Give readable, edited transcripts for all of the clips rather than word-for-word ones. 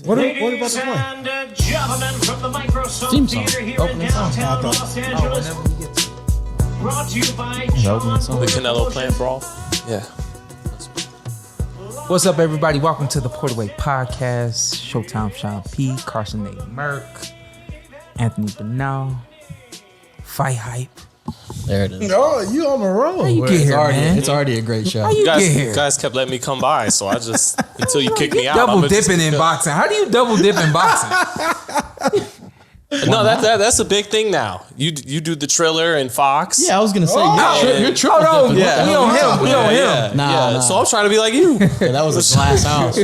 What about the play? And gentlemen from the Microsoft Theme song. Theater here in Opening song. downtown Los Angeles. Brought to you by opening song. Shawn The Porter Canelo-Plant brawl. Yeah. What's up, everybody? Welcome to the Porterway Podcast. Showtime, Sean P, Carson Nate Merck, Anthony Bernal, FightHype. There it is. Oh, you on the road. How you get here, man? It's already a great show. How you get You here? guys kept letting me come by, so I just until you kick me out. Double I'ma just dipping keep in going. boxing. How do you double dip in boxing? No, that's a big thing now. You do the Triller and Fox. Yeah, I was gonna say you're triple Hold on. dipping. We on him. We on him. Nah. So I'm trying to be like you. Yeah, that was a glass house.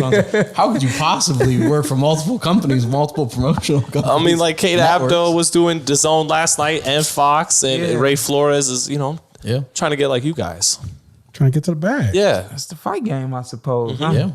How could you possibly work for multiple companies, multiple promotional companies? I mean, like Kate Networks. Abdo was doing DAZN last night and Fox, and Yeah. Ray Flores is, Yeah. trying to get like you guys. Trying to get to the bag. Yeah. That's the fight game, I suppose. huh? Yeah.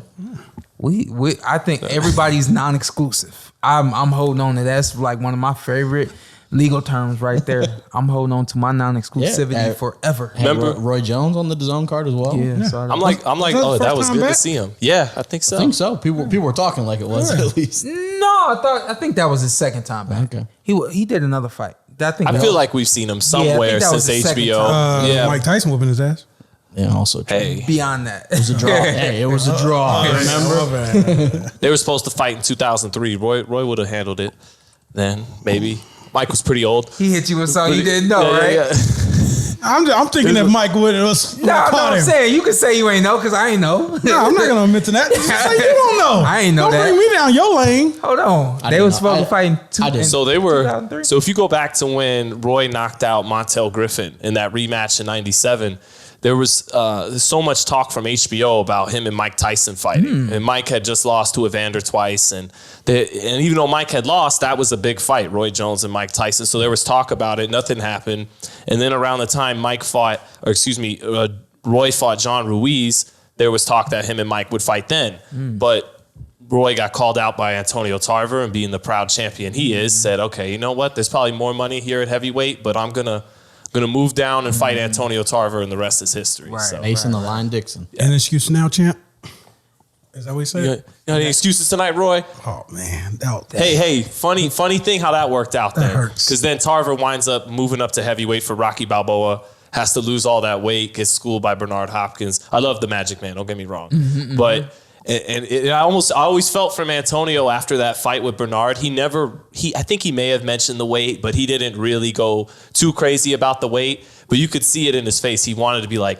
We I think everybody's non-exclusive. I'm holding on to that's like one of my favorite legal terms right there. I'm holding on to my non-exclusivity Yeah. forever. Remember- Roy Jones on the DAZN card as well? Yeah, so I'm like, that oh, the that first was time good back? to see him. Yeah, I think so. I think so. People were talking like it was Yeah. at least. no, I think that was his second time back. Okay. He did another fight. I think I that feel was- like we've seen him I somewhere think that was since the second HBO. time. Mike Tyson whooping his ass. Yeah, also true. Hey, beyond that. It was a draw. Hey, it was a draw. Remember? they were supposed to fight in 2003. Roy would have handled it then, maybe. Mike was pretty old. He hit you with something you didn't know, Yeah, right? yeah. I'm thinking if Mike would have No, I'm saying you can say you ain't know because I ain't know. No, I'm not gonna admit to that. Just say you don't know. I ain't know don't that. bring me down your lane. Hold on, I they didn't were know. supposed to fight in I didn't. So they were. 2003? So if you go back to when Roy knocked out Montel Griffin in that rematch in '97, there was so much talk from HBO about him and Mike Tyson fighting, and Mike had just lost to Evander twice, and even though Mike had lost, that was a big fight, Roy Jones and Mike Tyson. So there was talk about it, nothing happened, and then around the time Roy fought John Ruiz, there was talk that him and Mike would fight then, but Roy got called out by Antonio Tarver, and being the proud champion he is, said, okay, you know what? There's probably more money here at heavyweight, but I'm gonna move down and fight Antonio Tarver, and the rest is history. Right. So, Mason the Line Dixon. An excuse now, champ. Is that what he said? you got any excuses tonight, Roy? Oh man, that Hey, funny thing how that worked out there. hurts. Because then Tarver winds up moving up to heavyweight for Rocky Balboa, has to lose all that weight, gets schooled by Bernard Hopkins. I love the Magic Man, don't get me wrong. But I always felt from Antonio after that fight with Bernard, I think he may have mentioned the weight, but he didn't really go too crazy about the weight. But you could see it in his face. He wanted to be like,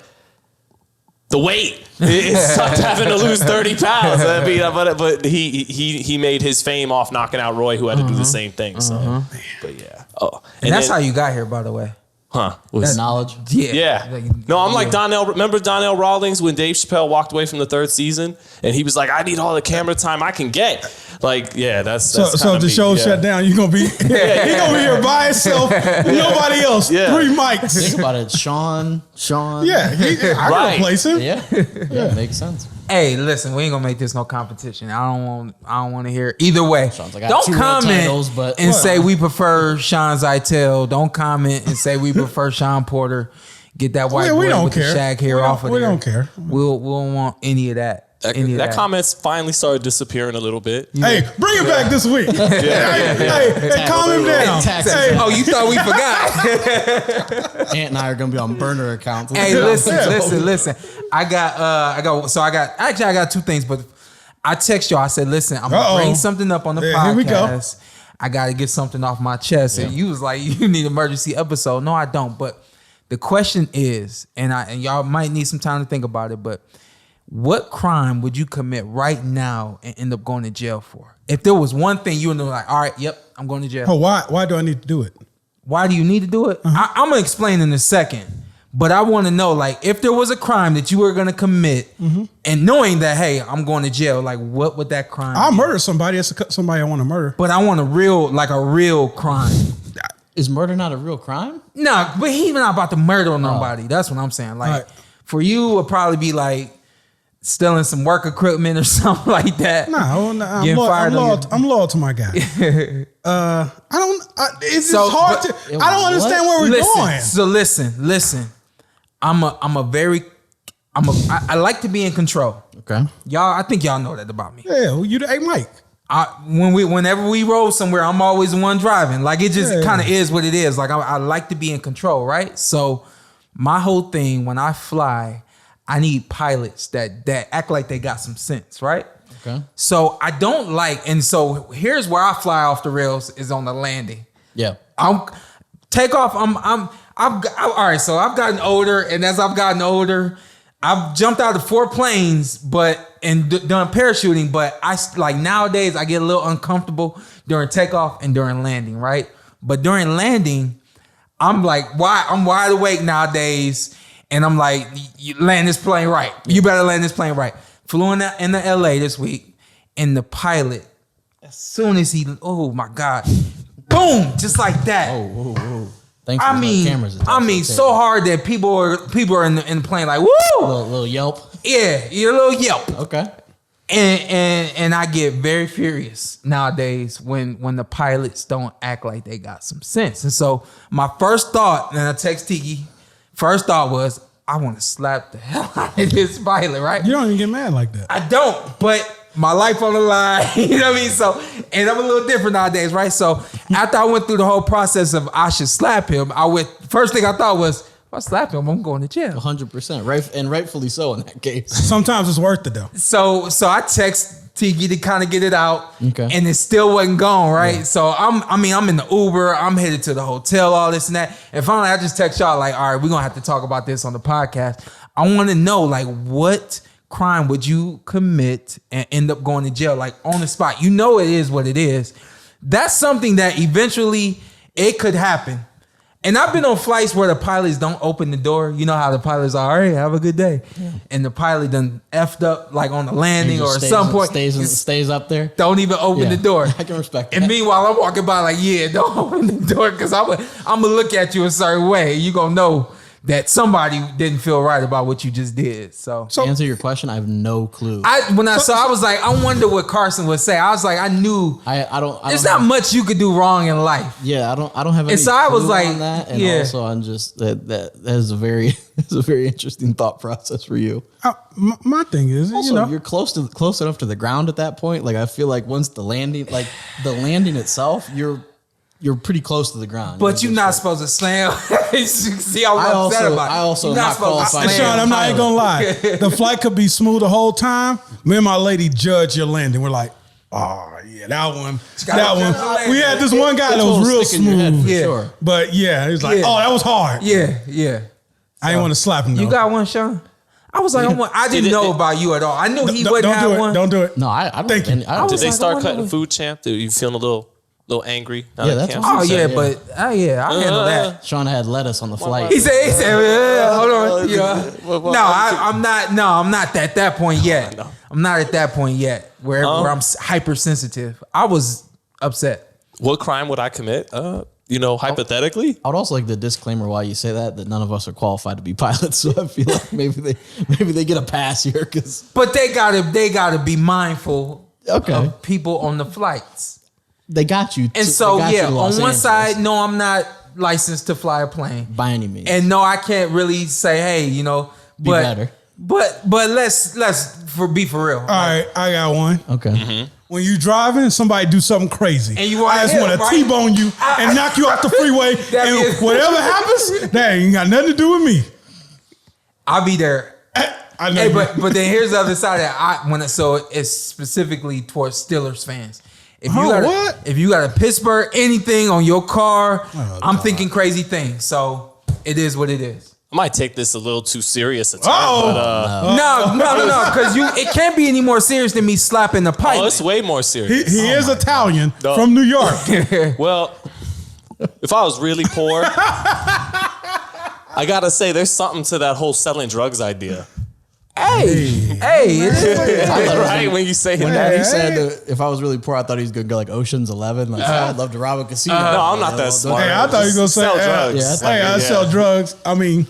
the weight. It sucked having to lose 30 pounds. I mean, but he made his fame off knocking out Roy, who had to do the same thing. So, but yeah. Oh, and that's then- how you got here, by the way. Huh? With knowledge. Yeah. No, I'm like Donnell. Remember Donnell Rawlings when Dave Chappelle walked away from the third season, and he was like, "I need all the camera time I can get." Like, yeah, that's so if kinda the me, show yeah. shut down, you're gonna be he gonna be here by himself, nobody else. Yeah. 3 mics. Think about it. Sean. Yeah, I can Right. replace him. Yeah, makes sense. Hey, listen, we ain't gonna make this no competition. I don't want to hear either way. Sounds like I got Don't 2 world comment titles, but- and say we prefer Sean Zittel. Don't comment and say we prefer Shawn Porter. Get that white we boy don't with care. the shag hair We don't- off of we there. don't care. We don't want any of that. That comment's finally started disappearing a little bit. Hey, bring it back this week. Hey, calm him down. Taxes. Hey, Oh, you thought we forgot? Ant and I are gonna be on burner accounts. Hey, listen. I got 2 things, but I text y'all. I said, listen, I'm gonna bring something up on the podcast. Here we go. I gotta get something off my chest. And you was like, you need an emergency episode. No, I don't. But the question is, and y'all might need some time to think about it, but what crime would you commit right now and end up going to jail for? If there was one thing you would know, like, all right, yep, I'm going to jail. oh, why do I need to do it? Why do you need to do it? I'm gonna explain in a second, but I want to know, like, if there was a crime that you were gonna commit, and knowing that, hey, I'm going to jail, like, what would that crime? I'll be? murder somebody. It's somebody I want to murder. But I want a real crime. Is murder not a real crime? Nah, but he's not about to murder nobody. That's what I'm saying. Like, Right. for you, it would probably be like stealing some work equipment or something like that. No, Getting fired on I'm loyal to my guy. It's So, just hard but- to. I don't understand where we're going. So listen. I like to be in control. Okay. Y'all, I think y'all know that about me. Yeah, hey Mike. whenever we roll somewhere, I'm always the one driving. Like it just kind of is what it is. Like I like to be in control, right? So my whole thing when I fly, I need pilots that act like they got some sense, right? Okay. So I don't like, and so here's where I fly off the rails is on the landing. Yeah. I'm take off. All right. So I've gotten older, and as I've gotten older, I've jumped out of 4 planes, done parachuting. But I like nowadays I get a little uncomfortable during takeoff and during landing, right? But during landing, I'm like, why? I'm wide awake nowadays, and I'm like, you land this plane right. You better land this plane right. Flew into LA this week, and the pilot, as soon as oh my God, boom, just like that. Whoa. Thanks for the cameras. So hard that people are in the plane like, woo! Little yelp. Yeah, you're a little yelp. Okay. And I get very furious nowadays when the pilots don't act like they got some sense. And so my first thought, and I text Tiki, first thought was, I want to slap the hell out of this pilot, right? You don't even get mad like that. I don't, but my life on the line, you know what I mean? So, and I'm a little different nowadays, right? So after I went through the whole process of I should slap him, first thing I thought was, if I slap him, I'm going to jail. 100%. Right, and rightfully so in that case. Sometimes it's worth it though. So I text Tiki to kind of get it out, Okay. and it still wasn't gone, right? Yeah. So I'm in the Uber, I'm headed to the hotel, all this and that, and finally I just text y'all like, all right, we're gonna have to talk about this on the podcast. I want to know like what crime would you commit and end up going to jail, like on the spot? You know it is what it is. That's something that eventually it could happen. And I've been on flights where the pilots don't open the door. You know how the pilots are, all right, have a good day. Yeah. And the pilot done effed up like on the landing or at some point. Stays up there. Don't even open the door. I can respect that. And meanwhile, I'm walking by like, yeah, don't open the door because I'm going to look at you a certain way. You're going to know that somebody didn't feel right about what you just did. So to answer your question, I have no clue. I was like, I wonder what Carson would say. I was like, I knew I don't there's not much you could do wrong in life. Yeah, I don't have any. And so I was clue like, on that, and yeah. also I'm just that is a very interesting thought process for you. My thing is, Also, you're close enough to the ground at that point. Like I feel like once the landing itself, you're pretty close to the ground. But you're not supposed to slam. See how I'm upset about it. I also not qualified. Sean, I'm not gonna lie. The flight could be smooth the whole time. Me and my lady judge your landing. We're like, oh yeah, that one. We had this one guy that was real smooth. Yeah. Sure. But yeah, he's like, oh, that was hard. Yeah. I didn't want to slap him though. You got one, Sean? I was like, I didn't know about you at all. I knew he wouldn't have one. Don't do it. No, I don't. Thank you. Did they start cutting food, champ? Are you feeling a little angry? Yeah, that's what Oh I'm saying, yeah, but I handle that. Sean had lettuce on the flight. He said, hold on. Yeah. I'm not at that point yet. No. I'm not at that point yet where I'm hypersensitive. I was upset. What crime would I commit? Hypothetically, I would also like the disclaimer while you say that none of us are qualified to be pilots. So I feel like maybe they get a pass here But they gotta be mindful Okay. of people on the flights. They got you. And so on one side, no, I'm not licensed to fly a plane by any means. and no, I can't really say, hey, be better. But let's be for real. All right, I got one. Okay. Mm-hmm. When you driving, somebody do something crazy. And you want I just want to T-bone you and knock you off the freeway. And whatever happens, that ain't got nothing to do with me. I'll be there. I know. Hey, but then here's the other side of that. So it's specifically towards Steelers fans. If you got a Pittsburgh anything on your car, I'm thinking crazy things. So it is what it is. I might take this a little too serious a time, No, because it can't be any more serious than me slapping the pipe. Oh, it's way more serious. He is Italian from New York. Well, if I was really poor, I gotta say there's something to that whole selling drugs idea. Hey, it is what it is. Right when you say that. He said that if I was really poor, I thought he was gonna go like Ocean's 11. Like, I'd love to rob a casino. No, I'm not that smart. Hey, I thought you were gonna say sell drugs. I sell drugs. I mean,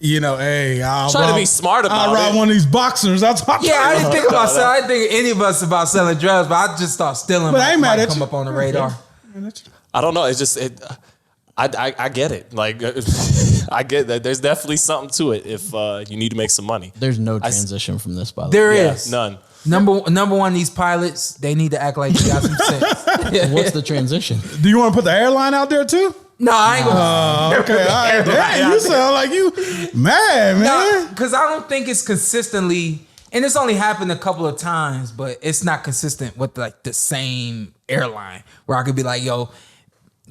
I'll trying to be smart about I'll rob it. one of these boxers. That's what I didn't think about selling. I didn't think any of us about selling drugs, but I just thought stealing But I ain't mad at come you. up on the radar. I don't know. It's just I get it. Like I get that. There's definitely something to it if you need to make some money. There's no transition from this, by the way. There is None. Number one, these pilots, they need to act like they got some sense. What's the transition? Do you want to put the airline out there too? No, I ain't gonna. Okay, all right. Damn, you sound like you mad, man. Because I don't think it's consistently, and it's only happened a couple of times, but it's not consistent with like the same airline where I could be like, yo,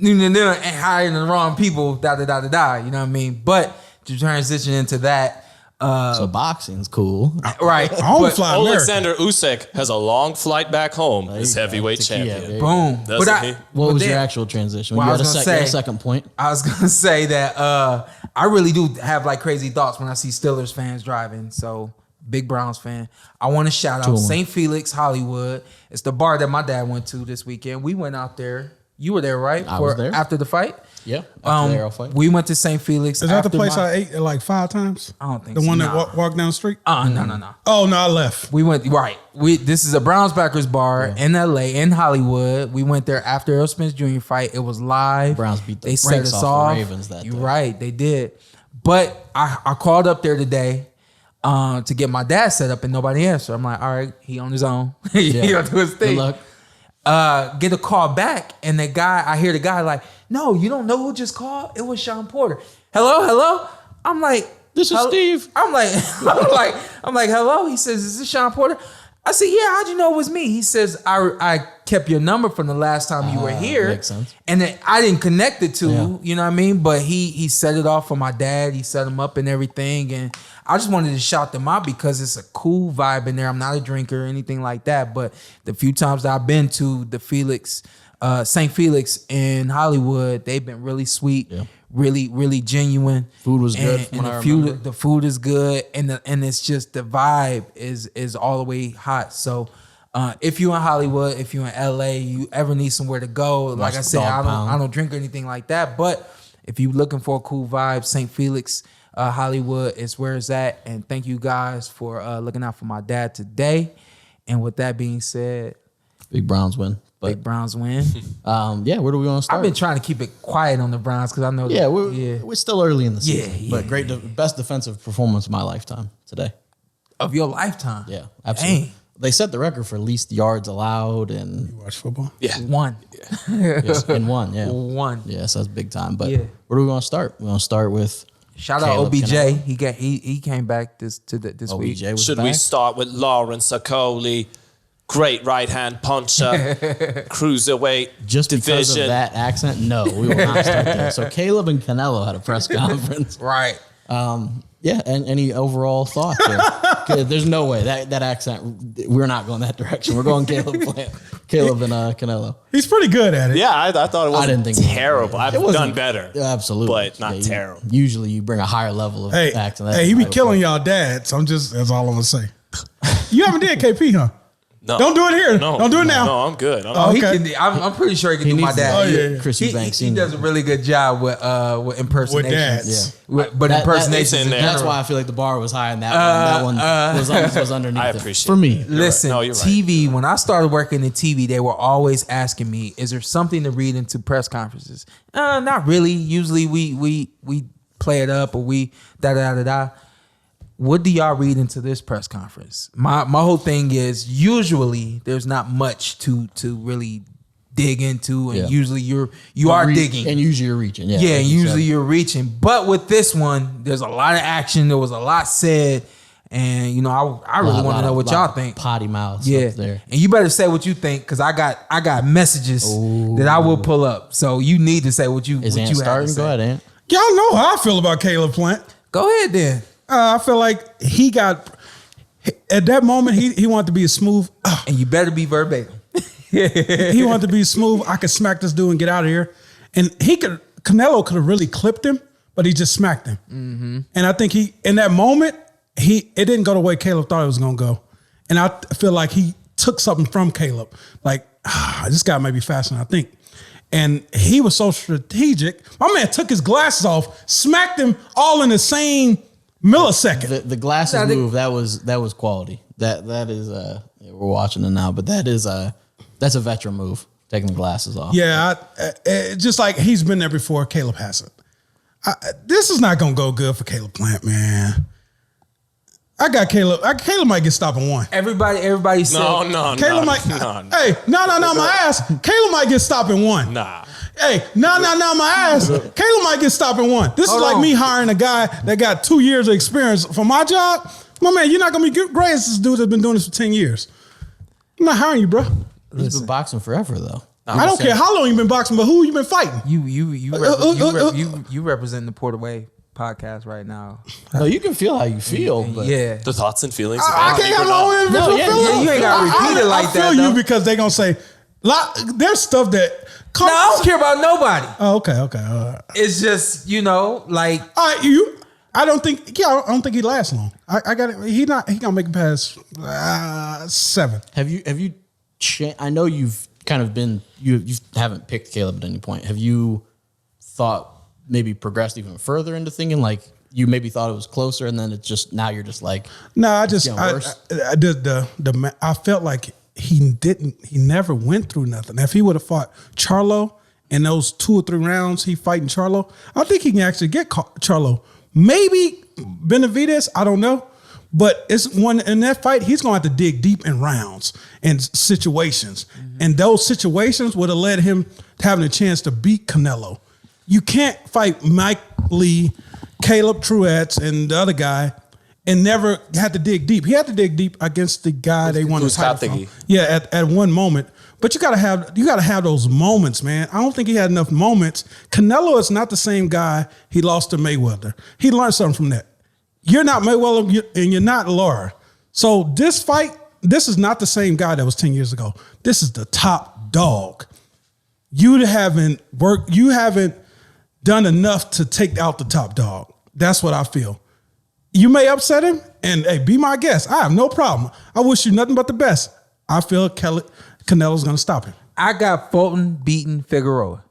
and hiring the wrong people, da da da da da. You know what I mean? But to transition into that. So boxing's cool. Right. I don't fly American. Oleksandr Usyk has a long flight back home as heavyweight champion. Boom. Doesn't he? What was your actual transition? Well, You I had was a gonna say- second point. I was gonna say that I really do have like crazy thoughts when I see Steelers fans driving. So big Browns fan. I want to shout out St. Felix Hollywood. It's the bar that my dad went to this weekend. We went out there. You were there, right? I was there. After the fight. Yeah. After the arrow fight. We went to St. Felix. Is that the after place my- I ate like 5 times? I don't think the so. one Nah. that walked down the street. No. Oh no, I left. We went right. This is a Browns Packers bar in LA in Hollywood. We went there after Earl Smith Jr. fight. It was live. Browns beat the They set brakes us off off. the Ravens that You're day. right, they did. But I called up there today to get my dad set up, and nobody answered. I'm like, all right, he on his own. He gonna do his thing. Good luck. Get a call back, and I hear the guy like, no, you don't know who just called? It was Shawn Porter. Hello? I'm like, This is hello? Steve. I'm like, hello? He says, is this Shawn Porter? I said, yeah, how'd you know it was me? He says, I kept your number from the last time you were here. Makes sense. And then I didn't connect it to, Yeah. you know what I mean? But he set it off for my dad. He set him up and everything. And I just wanted to shout them out because it's a cool vibe in there. I'm not a drinker or anything like that. But the few times that I've been to the St. Felix in Hollywood, they've been really sweet. Yeah. Really genuine. Food was good And from what I the remember. the food is good, and it's just the vibe is all the way hot. So if you're in Hollywood, if you're in LA, you ever need somewhere to go, like I said, I don't drink or anything like that. But if you're looking for a cool vibe, St. Felix Hollywood is where it's at. And thank you guys for looking out for my dad today. And with that being said, Big Browns win. big Browns win. Yeah, where do we want to start? I've been trying to keep it quiet on the Browns because I know. Yeah, we're still early in the season. Yeah. But best defensive performance of my lifetime today. Of your lifetime. Yeah, absolutely. Dang. They set the record for least yards allowed and Watch football. Yeah. One. in one. Yeah, One. Yes, that's big time. But Yeah. where do we want to start? We want to start with Shout out Caleb OBJ. Canelo. He came back this OBJ week. was Should back. we start with Lawrence Okolie? Great right hand puncher, cruiserweight Just because division. of that accent? No, we will not start there. So Caleb and Canelo had a press conference. Right. Yeah, and any overall thoughts? Okay, there's no way that accent. We're not going that direction. We're going Caleb and Canelo. He's pretty good at it. Yeah, I thought it wasn't didn't think it was terrible. I've It wasn't- done better. Absolutely, But not terrible. Usually, you bring a higher level of Hey, accent. he be killing y'all dads. That's all I'm gonna say. You haven't did KP, huh? No. Don't do it here. No, Don't do it now. No, I'm good. Oh, Okay. he can. I'm pretty sure he can do my needs dad. Oh, yeah. Chris He Eubanks. does a really good job with With impersonations. dads. But impersonations it's in in there. general. That's why I feel like the bar was high, and that one was underneath. I it. appreciate for me. Listen, No, you're right. TV, when I started working in TV, they were always asking me, is there something to read into press conferences? Not really. Usually we play it up or we da-da-da-da. What do y'all read into this press conference? My whole thing is usually there's not much to really dig into, and Yeah. usually you are digging. and usually you're reaching. Yeah, Yeah, like and you usually said. you're reaching. But with this one, there's a lot of action. There was a lot said. And, you know, I really want to know what y'all think. Potty mouths Yeah. up there. And you better say what you think because I got messages that I will pull up. So you need to say what you Is what Ant you have to starting? say. Go ahead, Ant. Y'all know how I feel about Caleb-Plant. Go ahead then. I feel like he got at that moment he wanted to be a smooth. And you better be verbatim. He wanted to be smooth. I could smack this dude and get out of here. And Canelo could have really clipped him, but he just smacked him. Mm-hmm. And I think in that moment, it didn't go the way Caleb thought it was going to go. And I feel like he took something from Caleb. Like, this guy might be faster than I think. And he was so strategic. My man took his glasses off, smacked him all in the same millisecond. The glasses Now, move. That was quality. That is we're watching it now, but that's a veteran move. Taking the glasses off. Yeah, just like he's been there before, Caleb hasn't. This is not going to go good for Caleb-Plant, man. I got Caleb. Caleb might get stopped in one. Everybody said No. Caleb might. No. Hey, no, my ass. Caleb might get stopped in one. Nah. Hey, no, my ass. Caleb might get stopped in one. This Hold is like on. me hiring a guy that got 2 years of experience for my job. My man, you're not gonna be great as this dude that's been doing this for 10 years. I'm not hiring you, bro. He's been boxing forever though. I don't care how long you've been boxing, but who you been fighting? you representing the Porter Way podcast right now. No, you can feel how you feel, but Yeah. The thoughts and feelings. of I Anthony can't have Bernard. no individual No, yeah, feelings. you ain't gotta repeat it like I that, feel you though. because they gonna say, there's stuff that. No, I don't care about nobody. Oh, okay. All right. It's just, like I don't think he lasts long. I got it. He gonna make it past 7. have you I know you've kind of been you haven't picked Caleb at any point. Have you thought maybe progressed even further into thinking like you maybe thought it was closer and then it's just now you're just like No, I felt like he never went through nothing. If he would have fought Charlo in those 2 or 3 rounds he fighting Charlo, I think he can actually get Charlo. Maybe Benavidez, I don't know. But it's one in that fight, he's gonna have to dig deep in rounds and situations. And those situations would have led him to having a chance to beat Canelo. You can't fight Mike Lee, Caleb Truex, and the other guy and never had to dig deep. He had to dig deep against the guy they won the title from. Yeah, at one moment. But you gotta have those moments, man. I don't think he had enough moments. Canelo is not the same guy he lost to Mayweather. He learned something from that. You're not Mayweather and you're not Laura. So this fight, this is not the same guy that was 10 years ago. This is the top dog. You haven't done enough to take out the top dog. That's what I feel. You may upset him and hey, be my guest. I have no problem. I wish you nothing but the best. I feel Canelo's gonna stop him. I got Fulton beating Figueroa.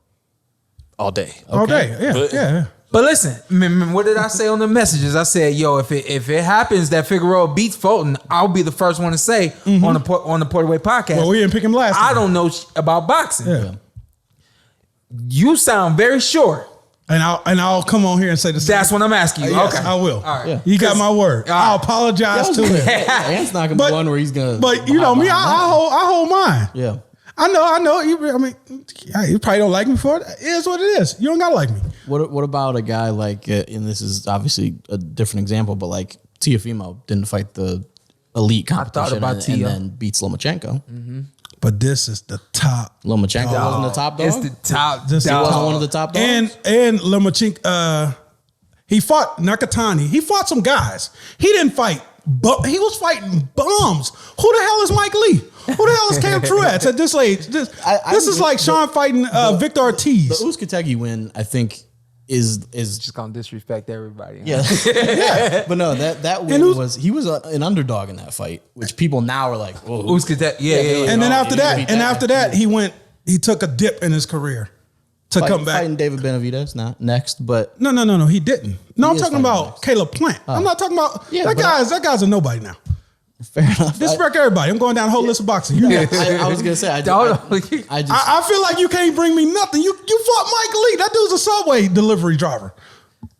All day. All day. Yeah. But listen, what did I say on the messages? I said, if it happens that Figueroa beats Fulton, I'll be the first one to say on the Porter Way podcast. Well, we didn't pick him last time. I don't know about boxing. Yeah. You sound very sure. And I'll come on here and say the same. That's what I'm asking you. Yes, Okay. I will. All right. Yeah. You got my word. All right. I'll apologize to him. Ant's not gonna be one where he's gonna. But you know me, I hold mine. Yeah. I know. You probably don't like me for it. It is what it is. You don't gotta like me. What about a guy like, and this is obviously a different example, but like Teofimo didn't fight the elite competition about and Teo. then beats Lomachenko. But this is the top. Lomachenko wasn't the top dog. It's the top This He dog. wasn't one of the top dogs. And Lomachenko, he fought Nakatani. He fought some guys. He didn't fight, but he was fighting bums. Who the hell is Mike Lee? Who the hell is Cam Truex at this age? This is like Sean fighting Victor Ortiz. The Usyk win, I think, is Just gonna disrespect everybody. yeah. But no, that win was he was an underdog in that fight, which people now are like, whoa. Usyk, yeah. And then Oh, after he didn't beat that, he took a dip in his career to come back. Fighting David Benavidez next, but No, he didn't. No, I'm is talking fighting about next. Caleb Plant. I'm not talking about Yeah, that but guy's a nobody now. fair enough. Disrespect everybody. I'm going down a whole list of boxing. You know. I was gonna say I just I feel like you can't bring me nothing. You fought Mike Lee. That dude's a Subway delivery driver.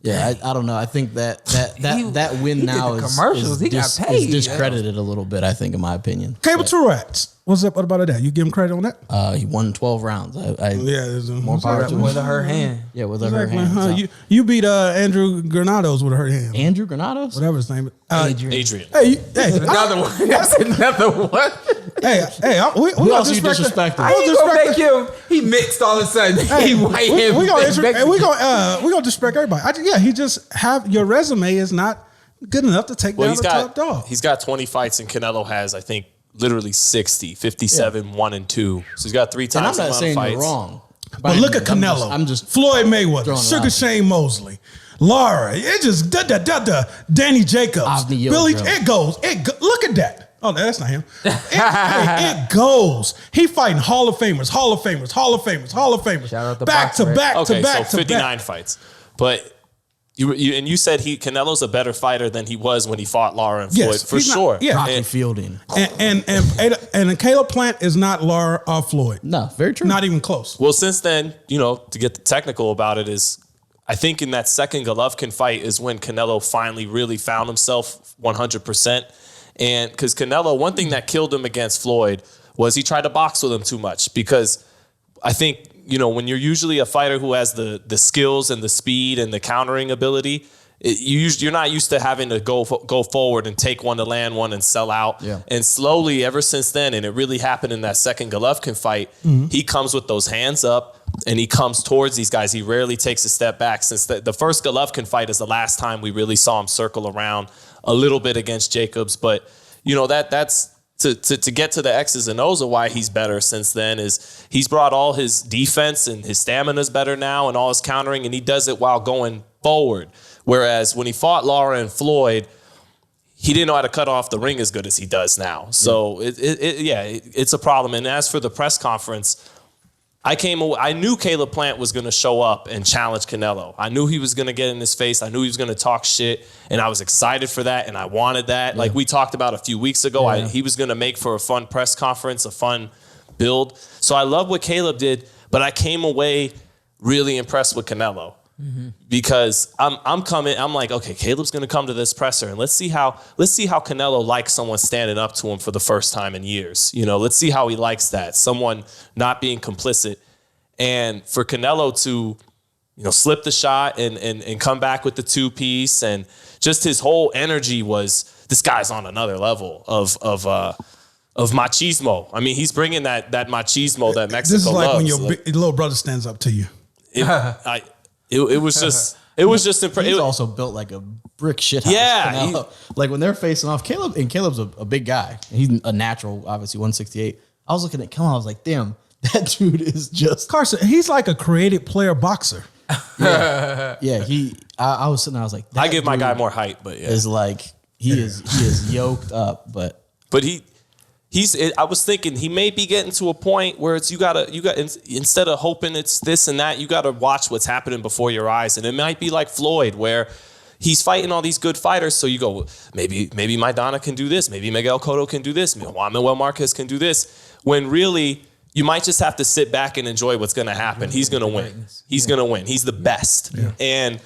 yeah, I don't know. I think that win he now did the is commercials. He got paid, is discredited a little bit. I think, in my opinion. Cable Tourette's. What about that? You give him credit on that? He won 12 rounds. More power to him. with her hand. Yeah, with her Exactly, hand. huh? So. You beat Andrew Granados with her hand. Andrew Granados? Whatever his name is. Adrian. Hey, Another one. That's another one. we Who gonna else you disrespect disrespecting? I ain't gonna make him. He mixed all of a sudden. He white him. we gonna disrespect everybody. He just your resume is not good enough to take down the top dog. He's got 20 fights and Canelo has, I think, literally 60, 57, 1 and 2. So he's got 3 And I'm times the not amount saying of fights. you're wrong. But look at Canelo. I'm just Floyd Mayweather, throwing it Sugar out. Shane Mosley, Lara. It just Danny Jacobs, Avni Billy. Yojo. Look at that. Oh, that's not him. It goes. He fighting Hall of Famers. Shout out to back to Boxer. back to Okay, back so to 59 back. fights. But you said Canelo's a better fighter than he was when he fought Lara and Floyd, Yes, for he's not- sure. yeah. Rocky And Fielding. And Caleb Plant is not Lara or Floyd. No, very true. Not even close. well, since then, to get the technical about it is, I think in that second Golovkin fight is when Canelo finally really found himself 100%. And because Canelo, one thing that killed him against Floyd was he tried to box with him too much, because I think, when you're usually a fighter who has the skills and the speed and the countering ability, you're not used to having to go forward and take one to land one and sell out. Yeah. And slowly, ever since then, and it really happened in that second Golovkin fight, he comes with those hands up and he comes towards these guys. He rarely takes a step back. Since the first Golovkin fight is the last time we really saw him circle around a little bit against Jacobs. But, that's to get to the X's and O's of why he's better since then is he's brought all his defense and his stamina's better now and all his countering, and he does it while going forward. Whereas when he fought Lara and Floyd, he didn't know how to cut off the ring as good as he does now. So it's a problem. And as for the press conference, I knew Caleb-Plant was going to show up and challenge Canelo. I knew he was going to get in his face. I knew he was going to talk shit, and I was excited for that, and I wanted that. Yeah. Like we talked about a few weeks ago, he was going to make for a fun press conference, a fun build. So I love what Caleb did, but I came away really impressed with Canelo. Because I'm like, okay, Caleb's gonna come to this presser and let's see how Canelo likes someone standing up to him for the first time in years. Let's see how he likes that. Someone not being complicit. And for Canelo to, slip the shot and come back with the 2-piece, and just his whole energy was, this guy's on another level of machismo. I mean, he's bringing that machismo that Mexico loves. This is like when your little brother stands up to you. It was just impressive. He's also built like a brick shit house. Yeah. Like when they're facing off, Caleb's a big guy. He's a natural, obviously 168. I was looking at Canelo, I was like, damn, that dude is just Carson. He's like a creative player boxer. Yeah. I was sitting there, I was like, I give my guy more height, but is like he is yoked up, but I was thinking he may be getting to a point where it's you got instead of hoping it's this and that, you got to watch what's happening before your eyes. And it might be like Floyd, where he's fighting all these good fighters. So you go, maybe Maidana can do this. Maybe Miguel Cotto can do this. Juan Manuel Marquez can do this. When really you might just have to sit back and enjoy what's going to happen. He's going to win. He's going to win. He's the best. Yeah. And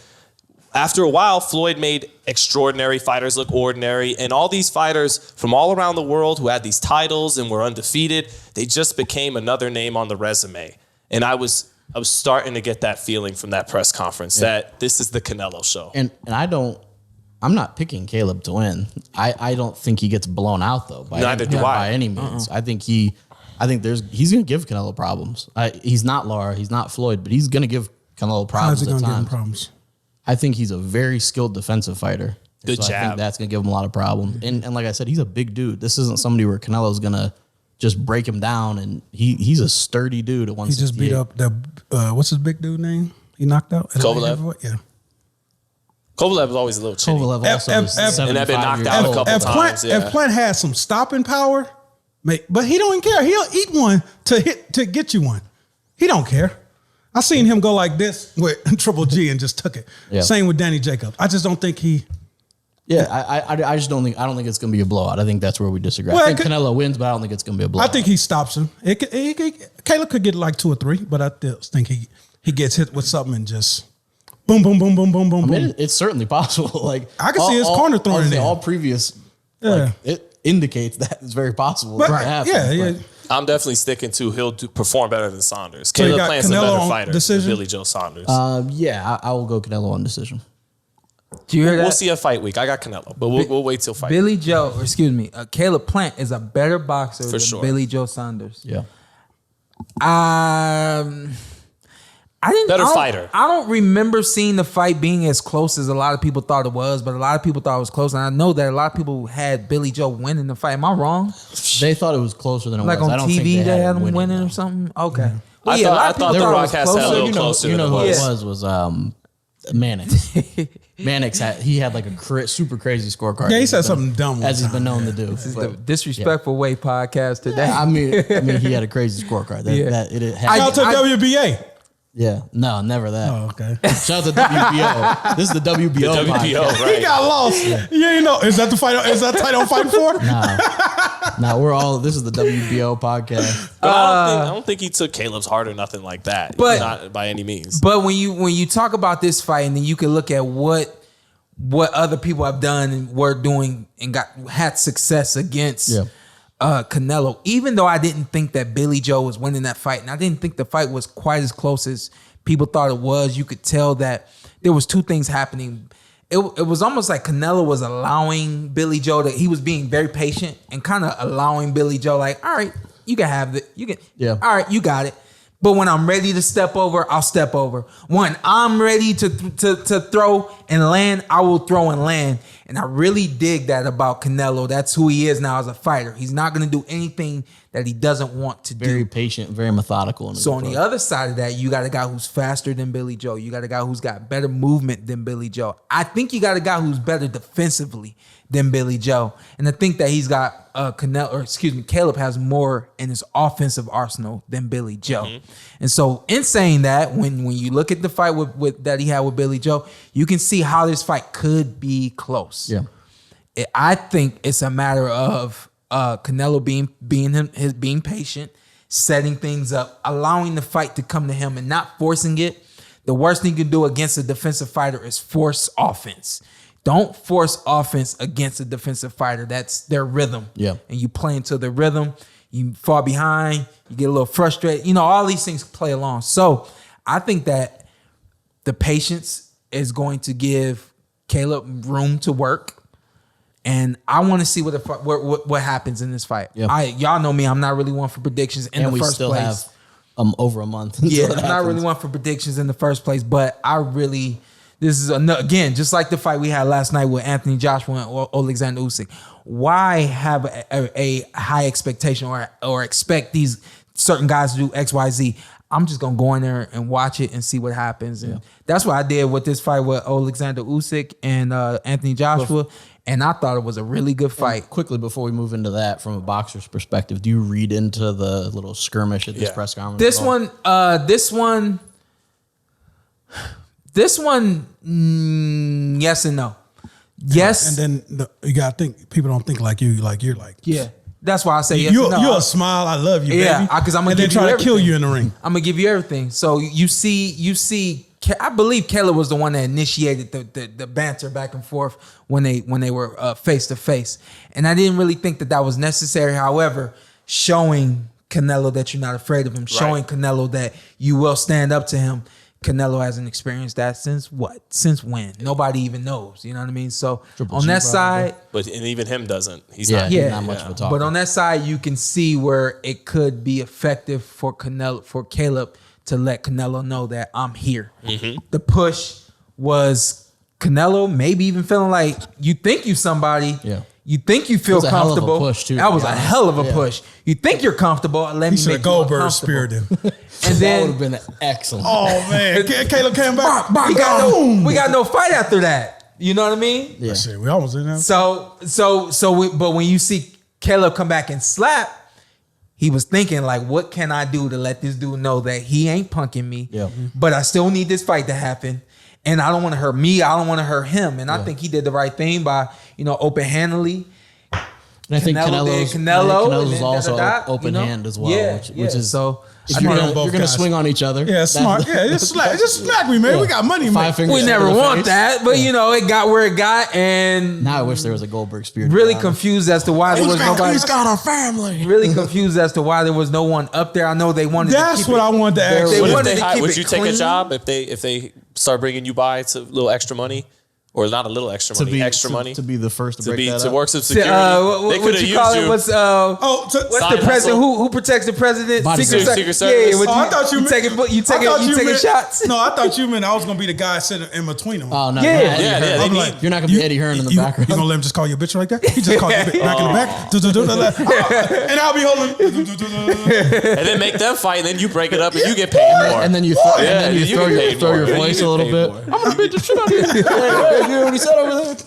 after a while, Floyd made extraordinary fighters look ordinary. And all these fighters from all around the world who had these titles and were undefeated, they just became another name on the resume. And I was starting to get that feeling from that press conference that this is the Canelo show. And I'm not picking Caleb to win. I don't think he gets blown out though. Neither do I. By any means. I think he's going to give Canelo problems. He's not Lara, he's not Floyd, but he's going to give Canelo problems at times. Give him problems? I think he's a very skilled defensive fighter. Good jab. I think that's going to give him a lot of problems. And like I said, he's a big dude. This isn't somebody where Canelo's going to just break him down. And he's a sturdy dude at 168. He just beat up the, what's his big dude name? He knocked out? Kovalev? Yeah. Kovalev is always a little chinny. Kovalev also is and they've been knocked out a couple times. If Plant has some stopping power, but he don't care. He'll eat one to get you one. He don't care. I seen him go like this with Triple G and just took it. Yeah. Same with Danny Jacobs. I just don't think he. Yeah, I just don't think it's going to be a blowout. I think that's where we disagree. Well, I think Canelo wins, but I don't think it's going to be a blowout. I think he stops him. Caleb could get like 2 or 3, but I still think he gets hit with something and just boom, boom, boom, boom, boom, boom, boom. It's certainly possible. Like I can see his corner throwing it in. All previous, it indicates that it's very possible. But, yeah. I'm definitely sticking to he'll perform better than Saunders. Caleb Plant's a better fighter than Billy Joe Saunders. I will go Canelo on decision. Do you hear that? We'll see a fight week. I got Canelo, but we'll wait till fight. Caleb Plant is a better boxer than Billy Joe Saunders. Yeah. Fighter. I don't remember seeing the fight being as close as a lot of people thought it was, but a lot of people thought it was close. And I know that a lot of people had Billy Joe winning the fight. Am I wrong? They thought it was closer than it was. Like on TV, they had him winning or something? Okay. Well, I thought the broadcast had a little closer. You know who it was Mannix. Mannix had like a super crazy scorecard. Yeah, he said something dumb as he's been known to do. This is the Disrespectful Way podcast today. I mean, he had a crazy scorecard. Shout out to WBA. Yeah, no, never that. Oh, okay. Shout out to WBO. This is the WBO. The WBO, right? He got lost. Yeah, is that the fight? Is that title I'm fighting for? Nah. Now this is the WBO podcast. But I don't think he took Caleb's heart or nothing like that. But- not by any means. But when you talk about this fight, and then you can look at what other people have done and were doing and had success against Canelo. Even though I didn't think that Billy Joe was winning that fight, and I didn't think the fight was quite as close as people thought it was, you could tell that there was two things happening. It was almost like Canelo was allowing Billy Joe he was being very patient and kind of allowing Billy Joe like, all right, you can have it. All right, you got it. But when I'm ready to step over, I'll step over. When I'm ready to throw and land, I will throw and land. And I really dig that about Canelo. That's who he is now as a fighter. He's not going to do anything that he doesn't want to do. Very patient, very methodical. So on the other side of that, you got a guy who's faster than Billy Joe. You got a guy who's got better movement than Billy Joe. I think you got a guy who's better defensively than Billy Joe. And I think that he's got Caleb has more in his offensive arsenal than Billy Joe. Mm-hmm. And so in saying that, when you look at the fight with that he had with Billy Joe, you can see how this fight could be close. Yeah. I think it's a matter of Canelo being patient, setting things up, allowing the fight to come to him and not forcing it. The worst thing you can do against a defensive fighter is force offense. Don't force offense against a defensive fighter. That's their rhythm. Yeah. And you play into the rhythm. You fall behind. You get a little frustrated. You know, all these things play along. So I think that the patience is going to give Caleb room to work. And I want to see what happens in this fight. Yeah. Y'all know me. I'm not really one for predictions in the first place. And we still have over a month. Yeah, I'm not really one for predictions in the first place. But this is again, just like the fight we had last night with Anthony Joshua and Oleksandr Usyk. Why have a high expectation or expect these certain guys to do X, Y, Z? I'm just gonna go in there and watch it and see what happens. And that's what I did with this fight with Oleksandr Usyk and Anthony Joshua. And I thought it was a really good fight. Quickly, before we move into that, from a boxer's perspective, do you read into the little skirmish at this press conference? This one, yes and no. Yes. And then you got to think, people don't think like you. Like you're like, yeah. That's why I say yes and no. You're a smile. I love you, baby. Yeah, because I'm going to try to kill you in the ring. I'm going to give you everything. So you see, I believe Caleb was the one that initiated the banter back and forth when they were face to face. And I didn't really think that was necessary. However, showing Canelo that you're not afraid of him, showing Canelo that you will stand up to him. Canelo hasn't experienced that since what? Since when? Nobody even knows. You know what I mean? So on that side, and even him doesn't. He's not of much of a talker. But on that side, you can see where it could be effective for Caleb to let Canelo know that I'm here. Mm-hmm. The push was Canelo maybe even feeling like you think you somebody. Yeah. You think you feel comfortable. That was a hell of a push. You think you're comfortable. Let me make you Goldberg spirit him. And then that would have been excellent. Oh man, Caleb came back. We got no fight after that. You know what I mean? Yeah. Shit, we almost in there. But when you see Caleb come back and slap, he was thinking like, what can I do to let this dude know that he ain't punking me? Yeah. But I still need this fight to happen. And I don't want to hurt me. I don't want to hurt him. And I think he did the right thing by, open-handedly. And I think Canelo's also open hand as well, which is so. If you're gonna swing on each other, yeah, smart. Yeah, just smack me, man. Yeah. We got money, man. We never want that, but it got where it got, and now I wish there was a Goldberg spirit. Really confused as to why there was nobody. He's got a family. Really confused as to why there was no one up there. I know they wanted. That's what I wanted to ask. Would you take a job if they start bringing you by to a little extra money? Or not a little extra money, extra money to be the first to break that to up. work some security. They could have used you. What's the president? Who protects the president? Secret Service. Yeah, I thought you taking shots. No, I thought you meant I was gonna be the guy sitting in between them. Oh no, yeah. You're not gonna be Eddie Hearn in the background. You gonna let him just call you a bitch like that? He just called you a bitch back in the back, and I'll be holding. And then make them fight, and then you break it up, and you get paid more. And then you throw your voice a little bit. I'm gonna beat the shit out of you. You hear what he said over there?